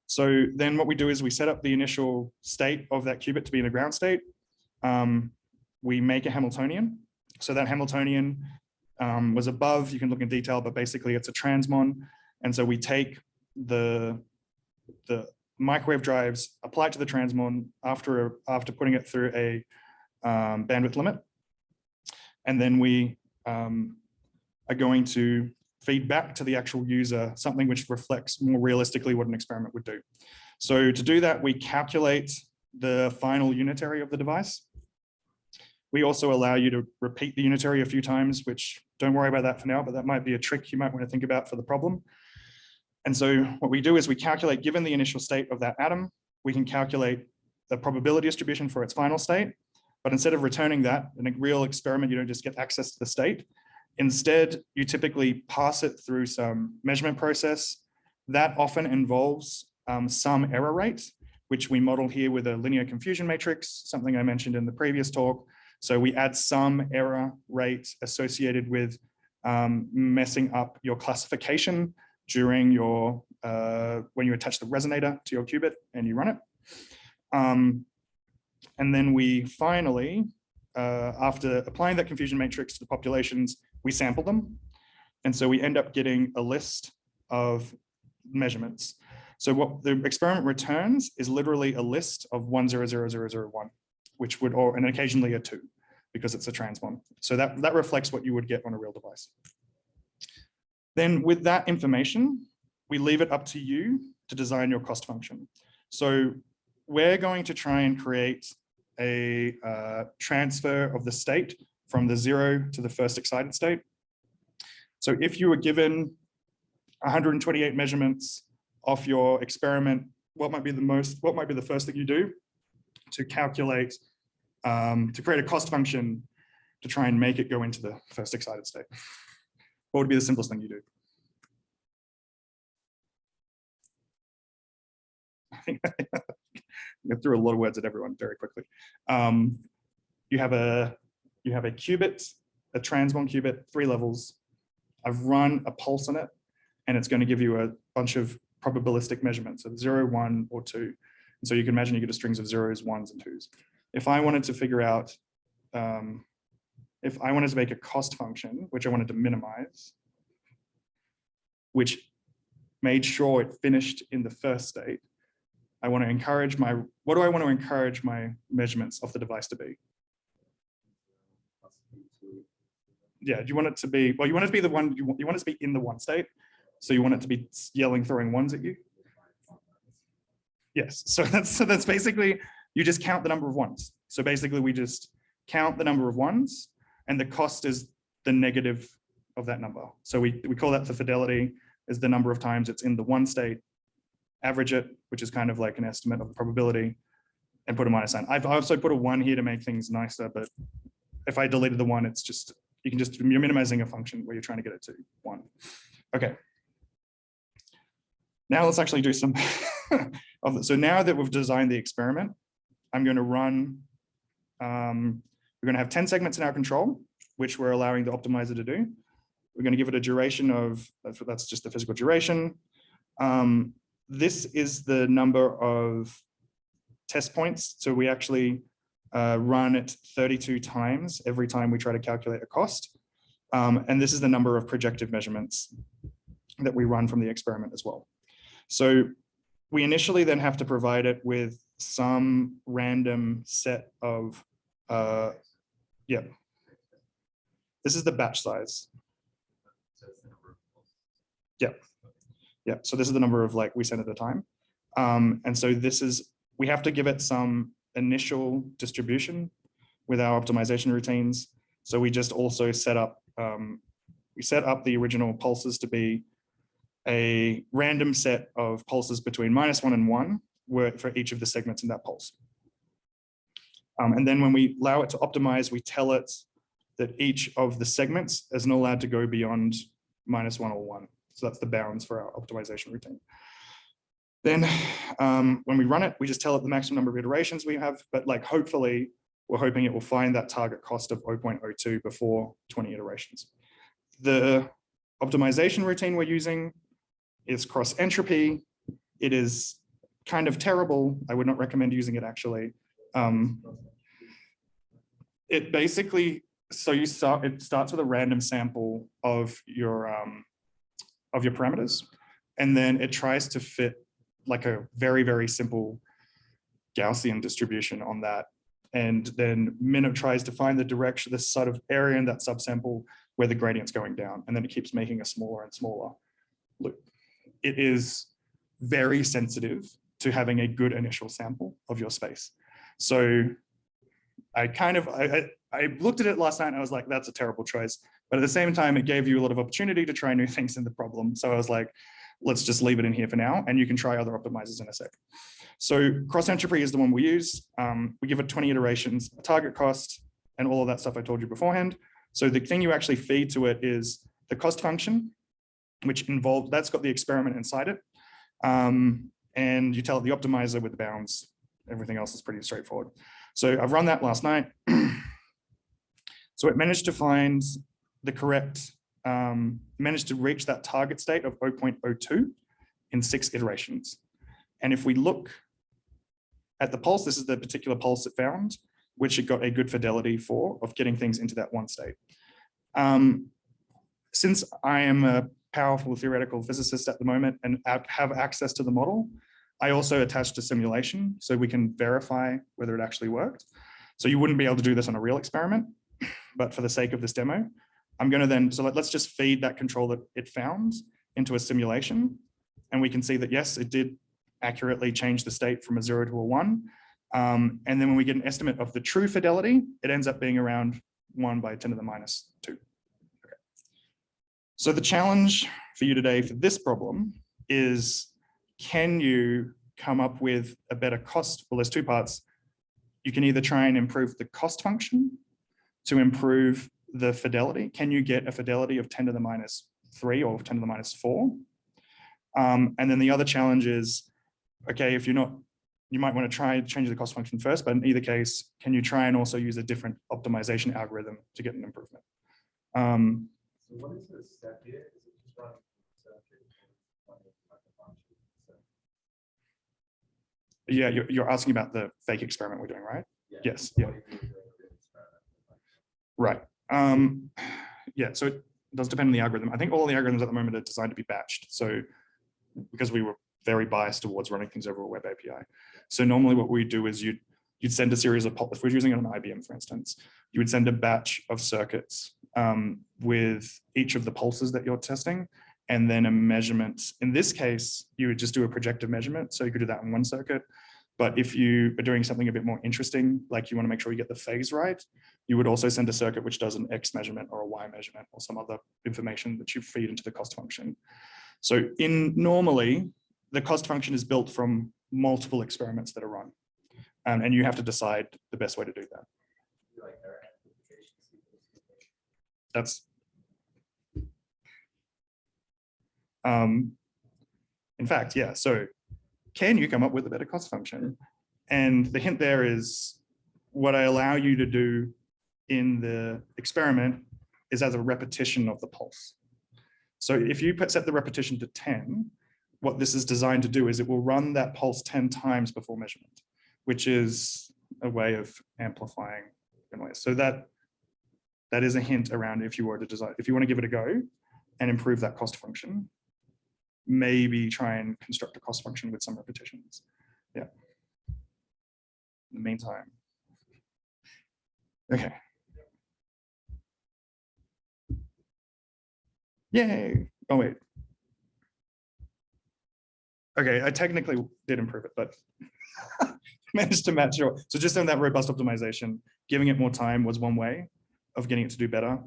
So then what we do is we set up the initial state of that qubit to be in a ground state. We make a Hamiltonian. So that Hamiltonian was above, you can look in detail, but basically it's a transmon. And so we take the microwave drives, apply it to the transmon after putting it through a bandwidth limit. And then we are going to feed back to the actual user something which reflects more realistically what an experiment would do. So to do that, we calculate the final unitary of the device. We also allow you to repeat the unitary a few times, which don't worry about that for now, but that might be a trick you might want to think about for the problem. And so what we do is we calculate, given the initial state of that atom, we can calculate the probability distribution for its final state. But instead of returning that in a real experiment, you don't just get access to the state. Instead, you typically pass it through some measurement process. That often involves some error rate, which we model here with a linear confusion matrix, something I mentioned in the previous talk. So we add some error rate associated with messing up your classification during your, when you attach the resonator to your qubit and you run it. And then we finally, after applying that confusion matrix to the populations, we sample them. And so we end up getting a list of measurements. So what the experiment returns is literally a list of 100001, which would, and occasionally a 2, because it's a transmon. So that reflects what you would get on a real device. Then with that information, we leave it up to you to design your cost function. So we're going to try and create a transfer of the state from the 0 to the first excited state. So if you were given 128 measurements of your experiment, what might be the first thing you do to calculate, to create a cost function to try and make it go into the first excited state? What would be the simplest thing you do? I think I threw a lot of words at everyone very quickly. You have a qubit, a transmon qubit, 3 levels. I've run a pulse on it, and it's going to give you a bunch of probabilistic measurements of 0, 1, or 2. And so you can imagine you get a strings of zeros, ones, and twos. If I wanted to figure out, if I wanted to make a cost function, which I wanted to minimize, which made sure it finished in the first state, I want to encourage my, what do I want to encourage my measurements of the device to be? Yeah, do you want it to be, well, you want it to be the one, you want it to be in the one state. So you want it to be yelling, throwing ones at you? Yes, so that's basically, you just count the number of ones. So basically we just count the number of ones and the cost is the negative of that number. So we call that the fidelity, is the number of times it's in the one state, average it, which is kind of like an estimate of the probability, and put a minus sign. I've also put a 1 here to make things nicer, but if I deleted the 1, it's just, you're minimizing a function where you're trying to get it to 1. Okay. Now let's actually do some so now that we've designed the experiment, I'm going to run, we're going to have 10 segments in our control, which we're allowing the optimizer to do. We're going to give it a duration of, that's just the physical duration. This is the number of test points. So we actually run it 32 times every time we try to calculate a cost. And this is the number of projective measurements that we run from the experiment as well. So we initially then have to provide it with some random set of, yeah. This is the batch size. Yeah. Yeah, so this is the number of like we send at a time. And so this is, we have to give it some initial distribution with our optimization routines. So we just also set up, we set up the original pulses to be a random set of pulses between -1 and 1 for each of the segments in that pulse. And then when we allow it to optimize, we tell it that each of the segments isn't allowed to go beyond -1 or 1. So that's the bounds for our optimization routine. Then when we run it, we just tell it the maximum number of iterations we have, but like hopefully we're hoping it will find that target cost of 0.02 before 20 iterations. The optimization routine we're using is cross entropy. It is kind of terrible. I would not recommend using it actually. It basically, so it starts with a random sample of your parameters, and then it tries to fit like a very, very simple Gaussian distribution on that. And then tries to find the direction, this sort of area in that subsample where the gradient's going down. And then it keeps making a smaller and smaller loop. It is very sensitive to having a good initial sample of your space. So I looked at it last night and I was like, that's a terrible choice. But at the same time, it gave you a lot of opportunity to try new things in the problem. So I was like, let's just leave it in here for now. And you can try other optimizers in a sec. So cross entropy is the one we use. We give it 20 iterations, a target cost, and all of that stuff I told you beforehand. So the thing you actually feed to it is the cost function, which that's got the experiment inside it. And you tell it the optimizer with the bounds. Everything else is pretty straightforward. So I've run that last night. So it managed to find the correct, managed to reach that target state of 0.02 in 6 iterations. And if we look at the pulse, this is the particular pulse it found, which it got a good fidelity for of getting things into that one state. Since I am a powerful theoretical physicist at the moment and have access to the model, I also attached a simulation so we can verify whether it actually worked. So you wouldn't be able to do this on a real experiment, but for the sake of this demo, I'm going to then, so let's just feed that control that it found into a simulation. And we can see that, yes, it did accurately change the state from a 0 to a 1. And then when we get an estimate of the true fidelity, it ends up being around 1 by 10 to the minus 2. Okay. So the challenge for you today for this problem is, can you come up with a better cost? Well, there's 2 parts. You can either try and improve the cost function to improve the fidelity. Can you get a fidelity of 10 to the minus 3 or 10 to the minus 4? And then the other challenge is, okay, if you're not, you might want to try and change the cost function first, but in either case, can you try and also use a different optimization algorithm to get an improvement? So what is the step here? Is it just running the circuit? Yeah, you're asking about the fake experiment we're doing, right? Yeah. Yes, What yeah. if you're doing a real experiment? Right. Yeah, so it does depend on the algorithm. I think all the algorithms at the moment are designed to be batched. So because we were very biased towards running things over a web API. So normally what we do is you'd send a series of, if we're using it on IBM, for instance, you would send a batch of circuits with each of the pulses that you're testing, and then a measurement. In this case, you would just do a projective measurement. So you could do that in one circuit. But if you are doing something a bit more interesting, like you want to make sure you get the phase right, you would also send a circuit which does an X measurement or a Y measurement or some other information that you feed into the cost function. So normally, the cost function is built from multiple experiments that are run. And you have to decide the best way to do that. Like their applications. That's in fact, yeah. So can you come up with a better cost function? And the hint there is what I allow you to do in the experiment is as a repetition of the pulse. So if you set the repetition to 10, what this is designed to do is it will run that pulse 10 times before measurement, which is a way of amplifying the noise. So that is a hint around if you were to design, if you want to give it a go and improve that cost function, maybe try and construct a cost function with some repetitions. Yeah. In the meantime. Okay. Yay. Oh, wait. Okay, I technically did improve it, but managed to match your. So just in that robust optimization, giving it more time was one way of getting it to do better.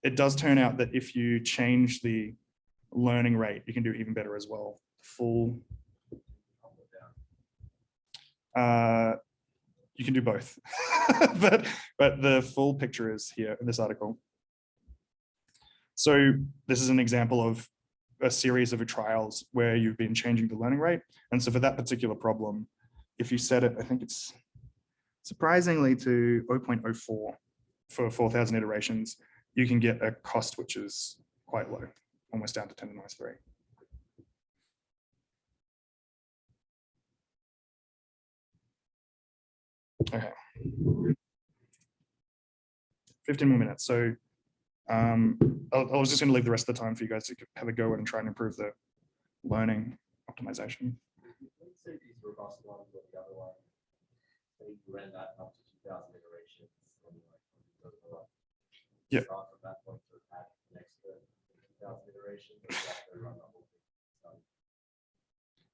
It does turn out that if you change the learning rate, you can do even better as well. Full. You can do both, but the full picture is here in this article. So this is an example of a series of trials where you've been changing the learning rate. And so for that particular problem, if you set it, I think it's surprisingly to 0.04 for 4,000 iterations, you can get a cost which is quite low, almost down to 10 to the minus 3. Okay. 15 more minutes. So I was just going to leave the rest of the time for you guys to have a go and try and improve the learning optimization. Let's say these robust ones or the other one, say you ran that up to 2,000 iterations. And you like, yeah. Start from that point to add an extra 2,000 iterations. Or you have to run the whole thing.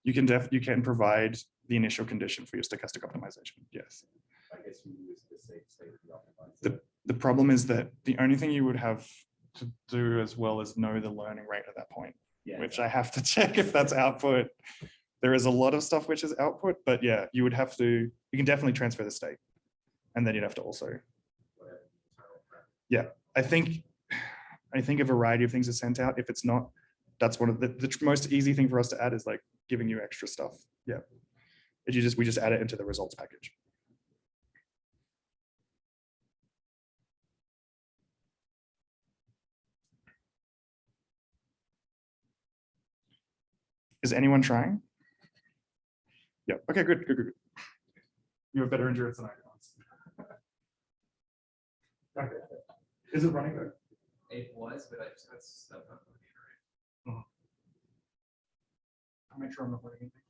You can provide the initial condition for your stochastic optimization. Yes. I guess you use the same state of the optimizer. The problem is that the only thing you would have to do as well as know the learning rate at that point, Yeah, which I have to check if that's output. There is a lot of stuff which is output, but yeah, you would have to, you can definitely transfer the state. And then you'd have to also, yeah, I think a variety of things are sent out. If it's not, that's one of the most easy thing for us to add is like giving you extra stuff. Yeah. We just add it into the results package. Is anyone trying? Yeah. Okay, good. You have better endurance than I do. Okay. Is it running good? It was, but I just got stuck on the iterate. I'll make sure I'm not running anything.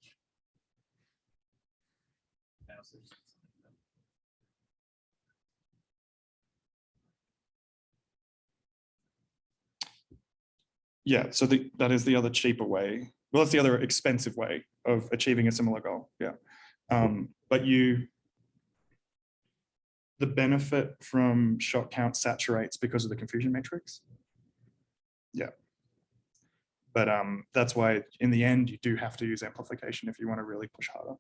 Yeah, so that is the other cheaper way. Well, that's the other expensive way of achieving a similar goal. Yeah. But the benefit from shot count saturates because of the confusion matrix. Yeah. But that's why in the end, you do have to use amplification if you want to really push harder.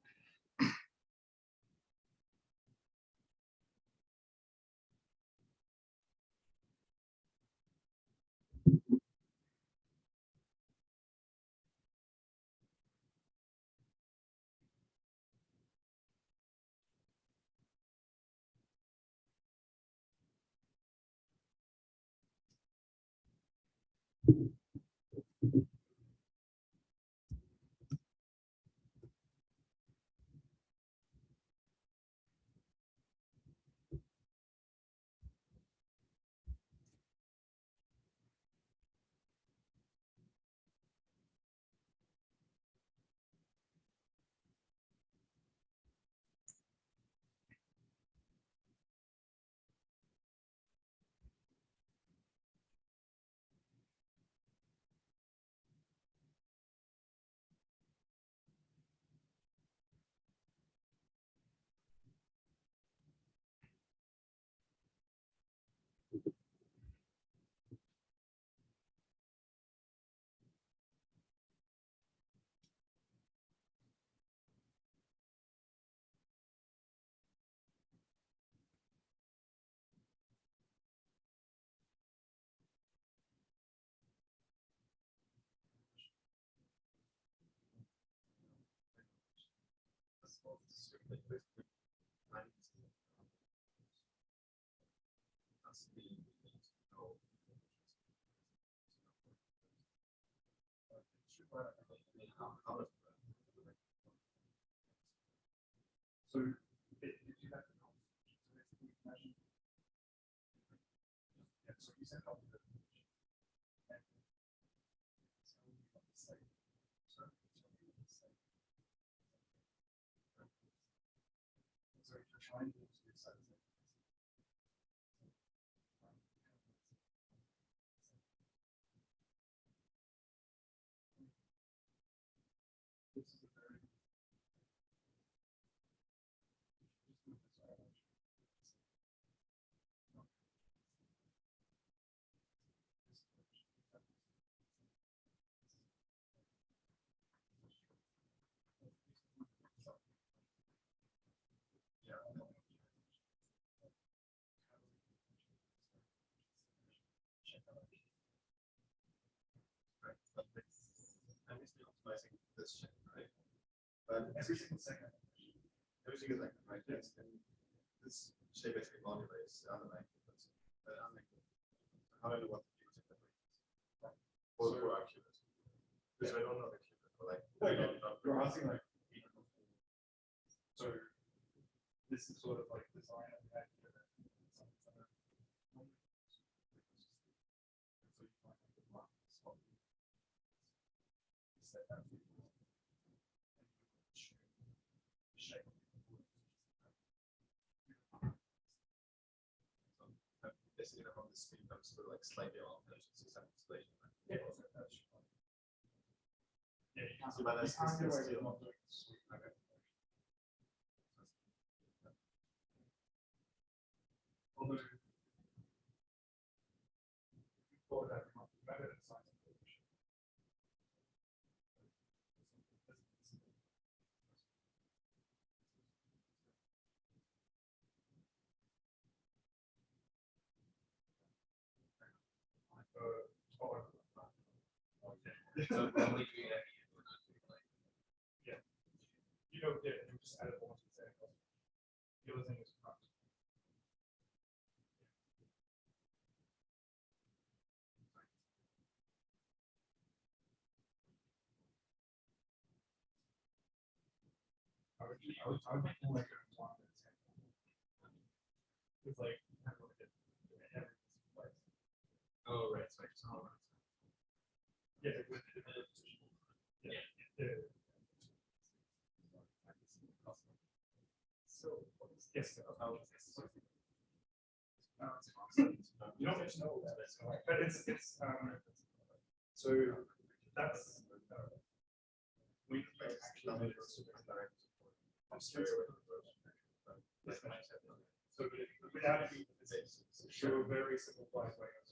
So if you have to imagine, yeah, so you said help with the so if you're trying to do something, this is a very I'm just optimizing this shape, right? But every single second. every single second, right? Yes. And this shape basically modulates the other length. How do I know what the Q is? For our Q is. Because I don't know the Q is. Like, You're asking like, so this is sort of like design of the idea that basically, from the speed comes to like slightly off, there's just some installation. yeah, you can't So, but that's do still. it. Okay. Although thought that might be better than science fiction. So probably doing that. Yeah. You know, yeah, you just added one to say. The other thing is front. I would make more like a one that's it's like I don't know, everything's like Oh, right. So I just hold on. yeah, with the position. Yeah. So yes, you don't need to know that, but it's so that's we actually made it so without any show a very simplified way of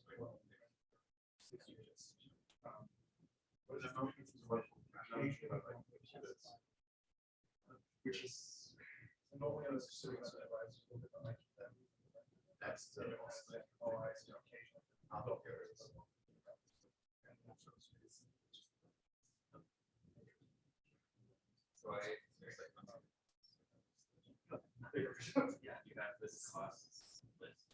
which is normally on the student advice That's the so yeah, you have this cost list.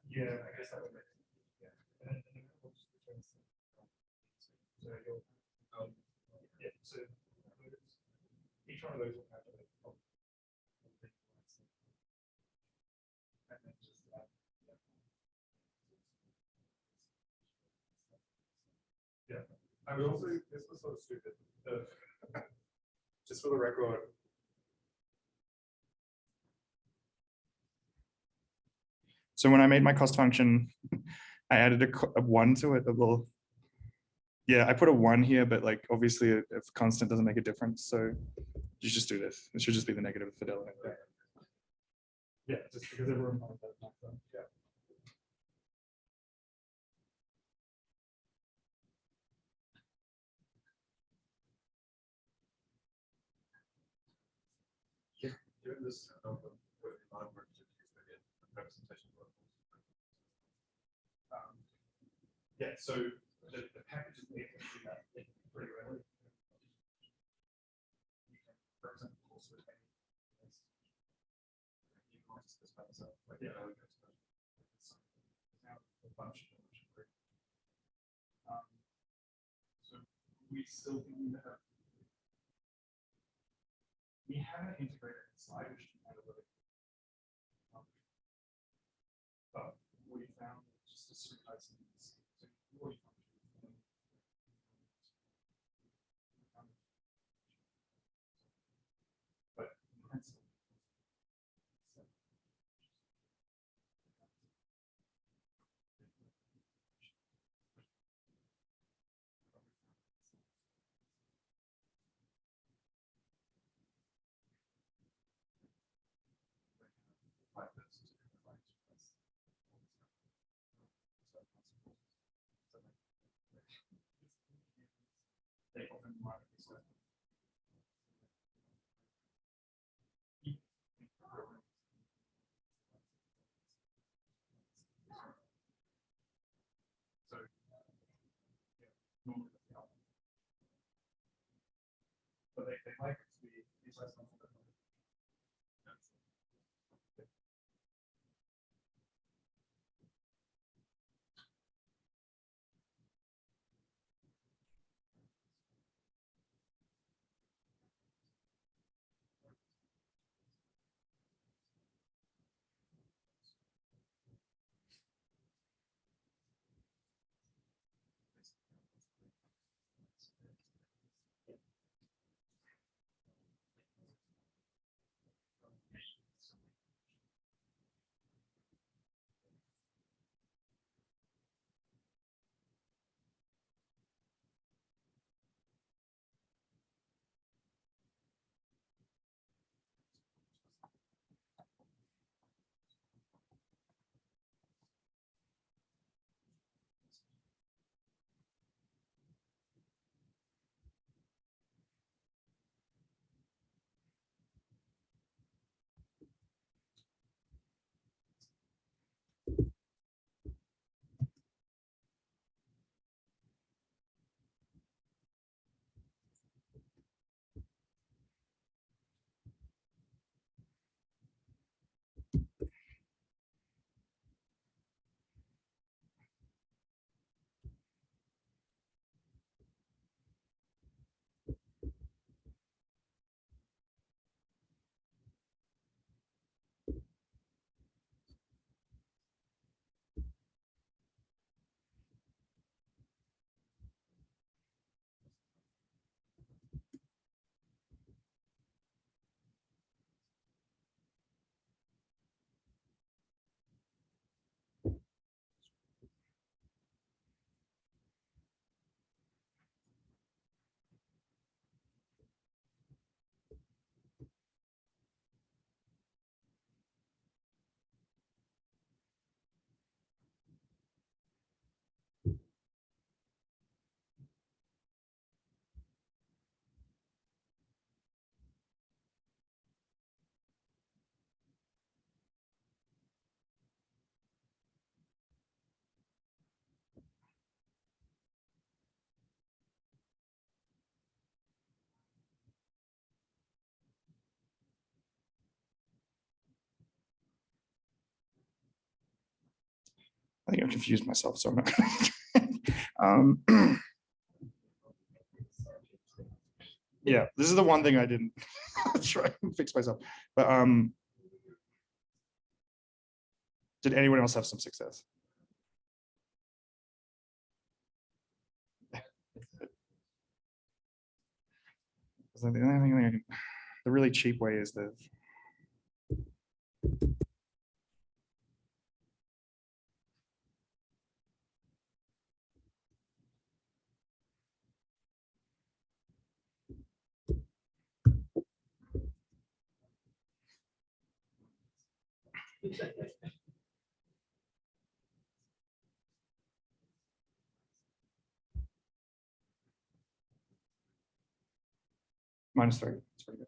Yeah, I guess that would make sense. Yeah. And then we'll just return some. So you'll, yeah, so each one of those will have to make and then just yeah. I would also, this was sort of stupid. Just for the record. So when I made my cost function, I added a 1 to it, a little. Yeah, I put a 1 here, but like obviously a constant doesn't make a difference. So you just do this. It should just be the negative fidelity. Yeah, just because everyone knows that. Yeah. Given this what amount of work to use maybe a representation. Yeah, so the package is made to do that pretty readily. You can, for example, also so we still have we haven't integrated inside, which is kind of really but we found just a certain things. So really but in principle, they open market. So, normally that's the outcome. But they like it to be these less than I think I confused myself, so I'm not yeah, this is the one thing I didn't try and fix myself. But did anyone else have some success? The only thing I can, the really cheap way is the -3. It's pretty good.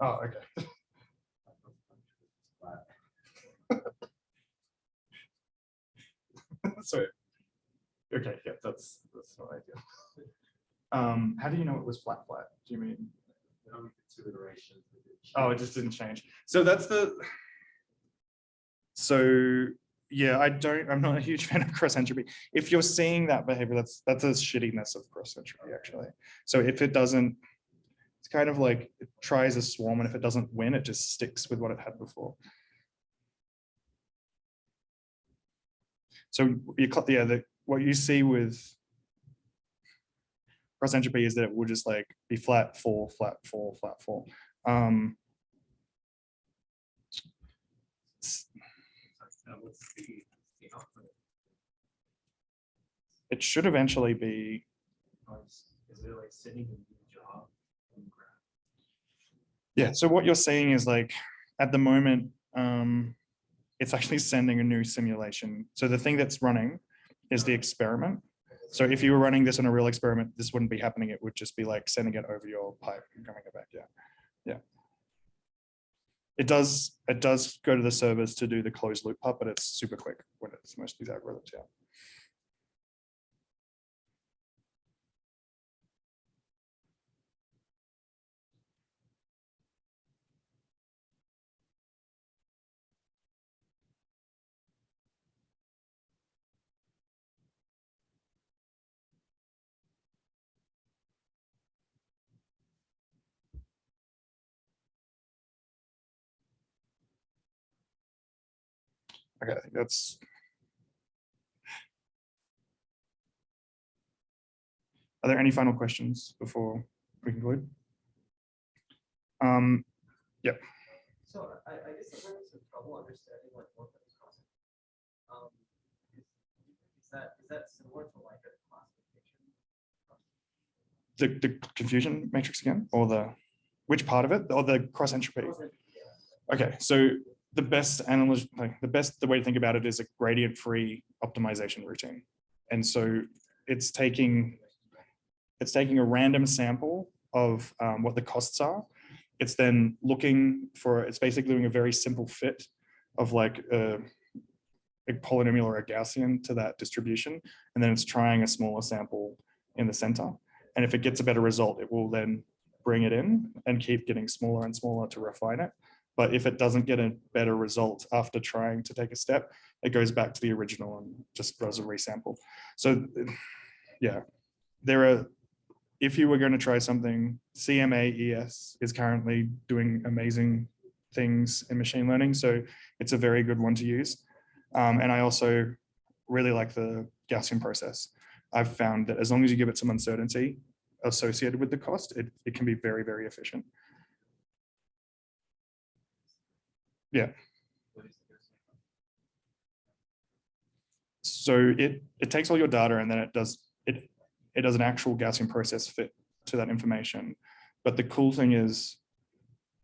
Oh, okay. Sorry. Okay, yeah, that's not ideal. How do you know it was flat? Do you mean? Only the 2 iterations. Oh, it just didn't change. So that's so yeah, I'm not a huge fan of cross entropy. If you're seeing that behavior, that's a shittiness of cross entropy actually. So if it doesn't, it's kind of like it tries a swarm, and if it doesn't win, it just sticks with what it had before. So what you see with cross entropy is that it will just like be flat, fall, flat, fall, flat, fall. What's the output? It should eventually be. Is it like sending a new job? Yeah, so what you're seeing is like at the moment, it's actually sending a new simulation. So the thing that's running is the experiment. So if you were running this on a real experiment, this wouldn't be happening. It would just be like sending it over your pipe and coming it back. Yeah. It does go to the servers to do the closed loop part, but it's super quick when it's most of these algorithms. Yeah. Okay, I think that's. Are there any final questions before we conclude? Yeah. So I guess I'm having some trouble understanding like what that is causing. Is that similar to like a classification? The confusion matrix again, or which part of it, or the cross entropy? Okay, so the way to think about it is a gradient-free optimization routine, and so it's taking a random sample of what the costs are. It's then it's basically doing a very simple fit of like a polynomial or a Gaussian to that distribution, and then it's trying a smaller sample in the center. And if it gets a better result, it will then bring it in and keep getting smaller and smaller to refine it. But if it doesn't get a better result after trying to take a step, it goes back to the original and just does a resample. So yeah, if you were going to try something, CMA-ES is currently doing amazing things in machine learning. So it's a very good one to use. And I also really like the Gaussian process. I've found that as long as you give it some uncertainty associated with the cost, it can be very, very efficient. Yeah. So it takes all your data and then it does an actual Gaussian process fit to that information. But the cool thing is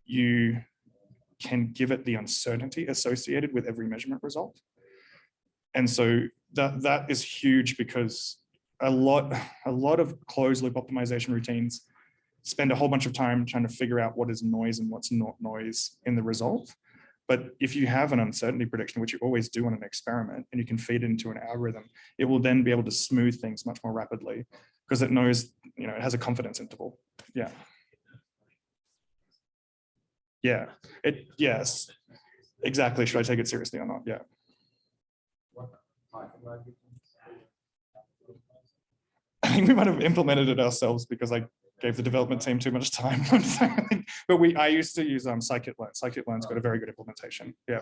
you can give it the uncertainty associated with every measurement result. And so that is huge, because a lot of closed loop optimization routines spend a whole bunch of time trying to figure out what is noise and what's not noise in the result. But if you have an uncertainty prediction, which you always do on an experiment, and you can feed it into an algorithm, it will then be able to smooth things much more rapidly, because it knows, it has a confidence interval. Yeah. Yeah. Yes. Exactly. Should I take it seriously or not? Yeah. I think we might have implemented it ourselves because I gave the development team too much time. But I used to use scikit-learn. Scikit-learn's got a very good implementation. Yeah.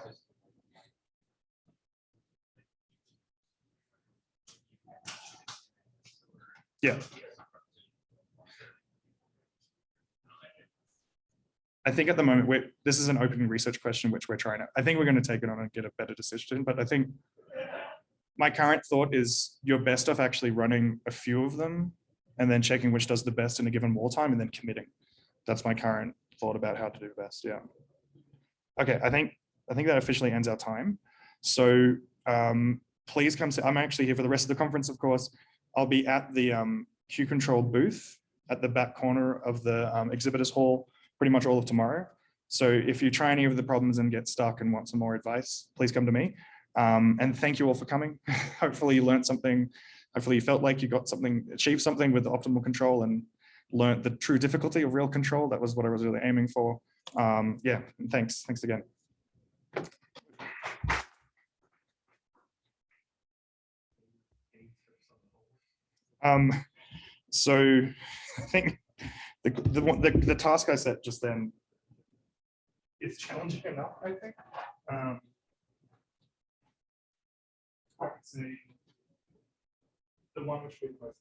Yeah. I think at the moment, this is an open research question, which we're trying to, I think we're going to take it on and get a better decision. But I think my current thought is you're best off actually running a few of them and then checking which does the best in a given wartime and then committing. That's my current thought about how to do best. Yeah. Okay. I think that officially ends our time. So please come. I'm actually here for the rest of the conference, of course. I'll be at the Q-Control booth at the back corner of the exhibitors hall pretty much all of tomorrow. So if you try any of the problems and get stuck and want some more advice, please come to me. And thank you all for coming. Hopefully you learned something hopefully you felt like you got something, achieved something with the optimal control and learned the true difficulty of real control. That was what I was really aiming for. Yeah, and thanks again. So I think the task I set just then is challenging enough, I think. Let's see. The one which we both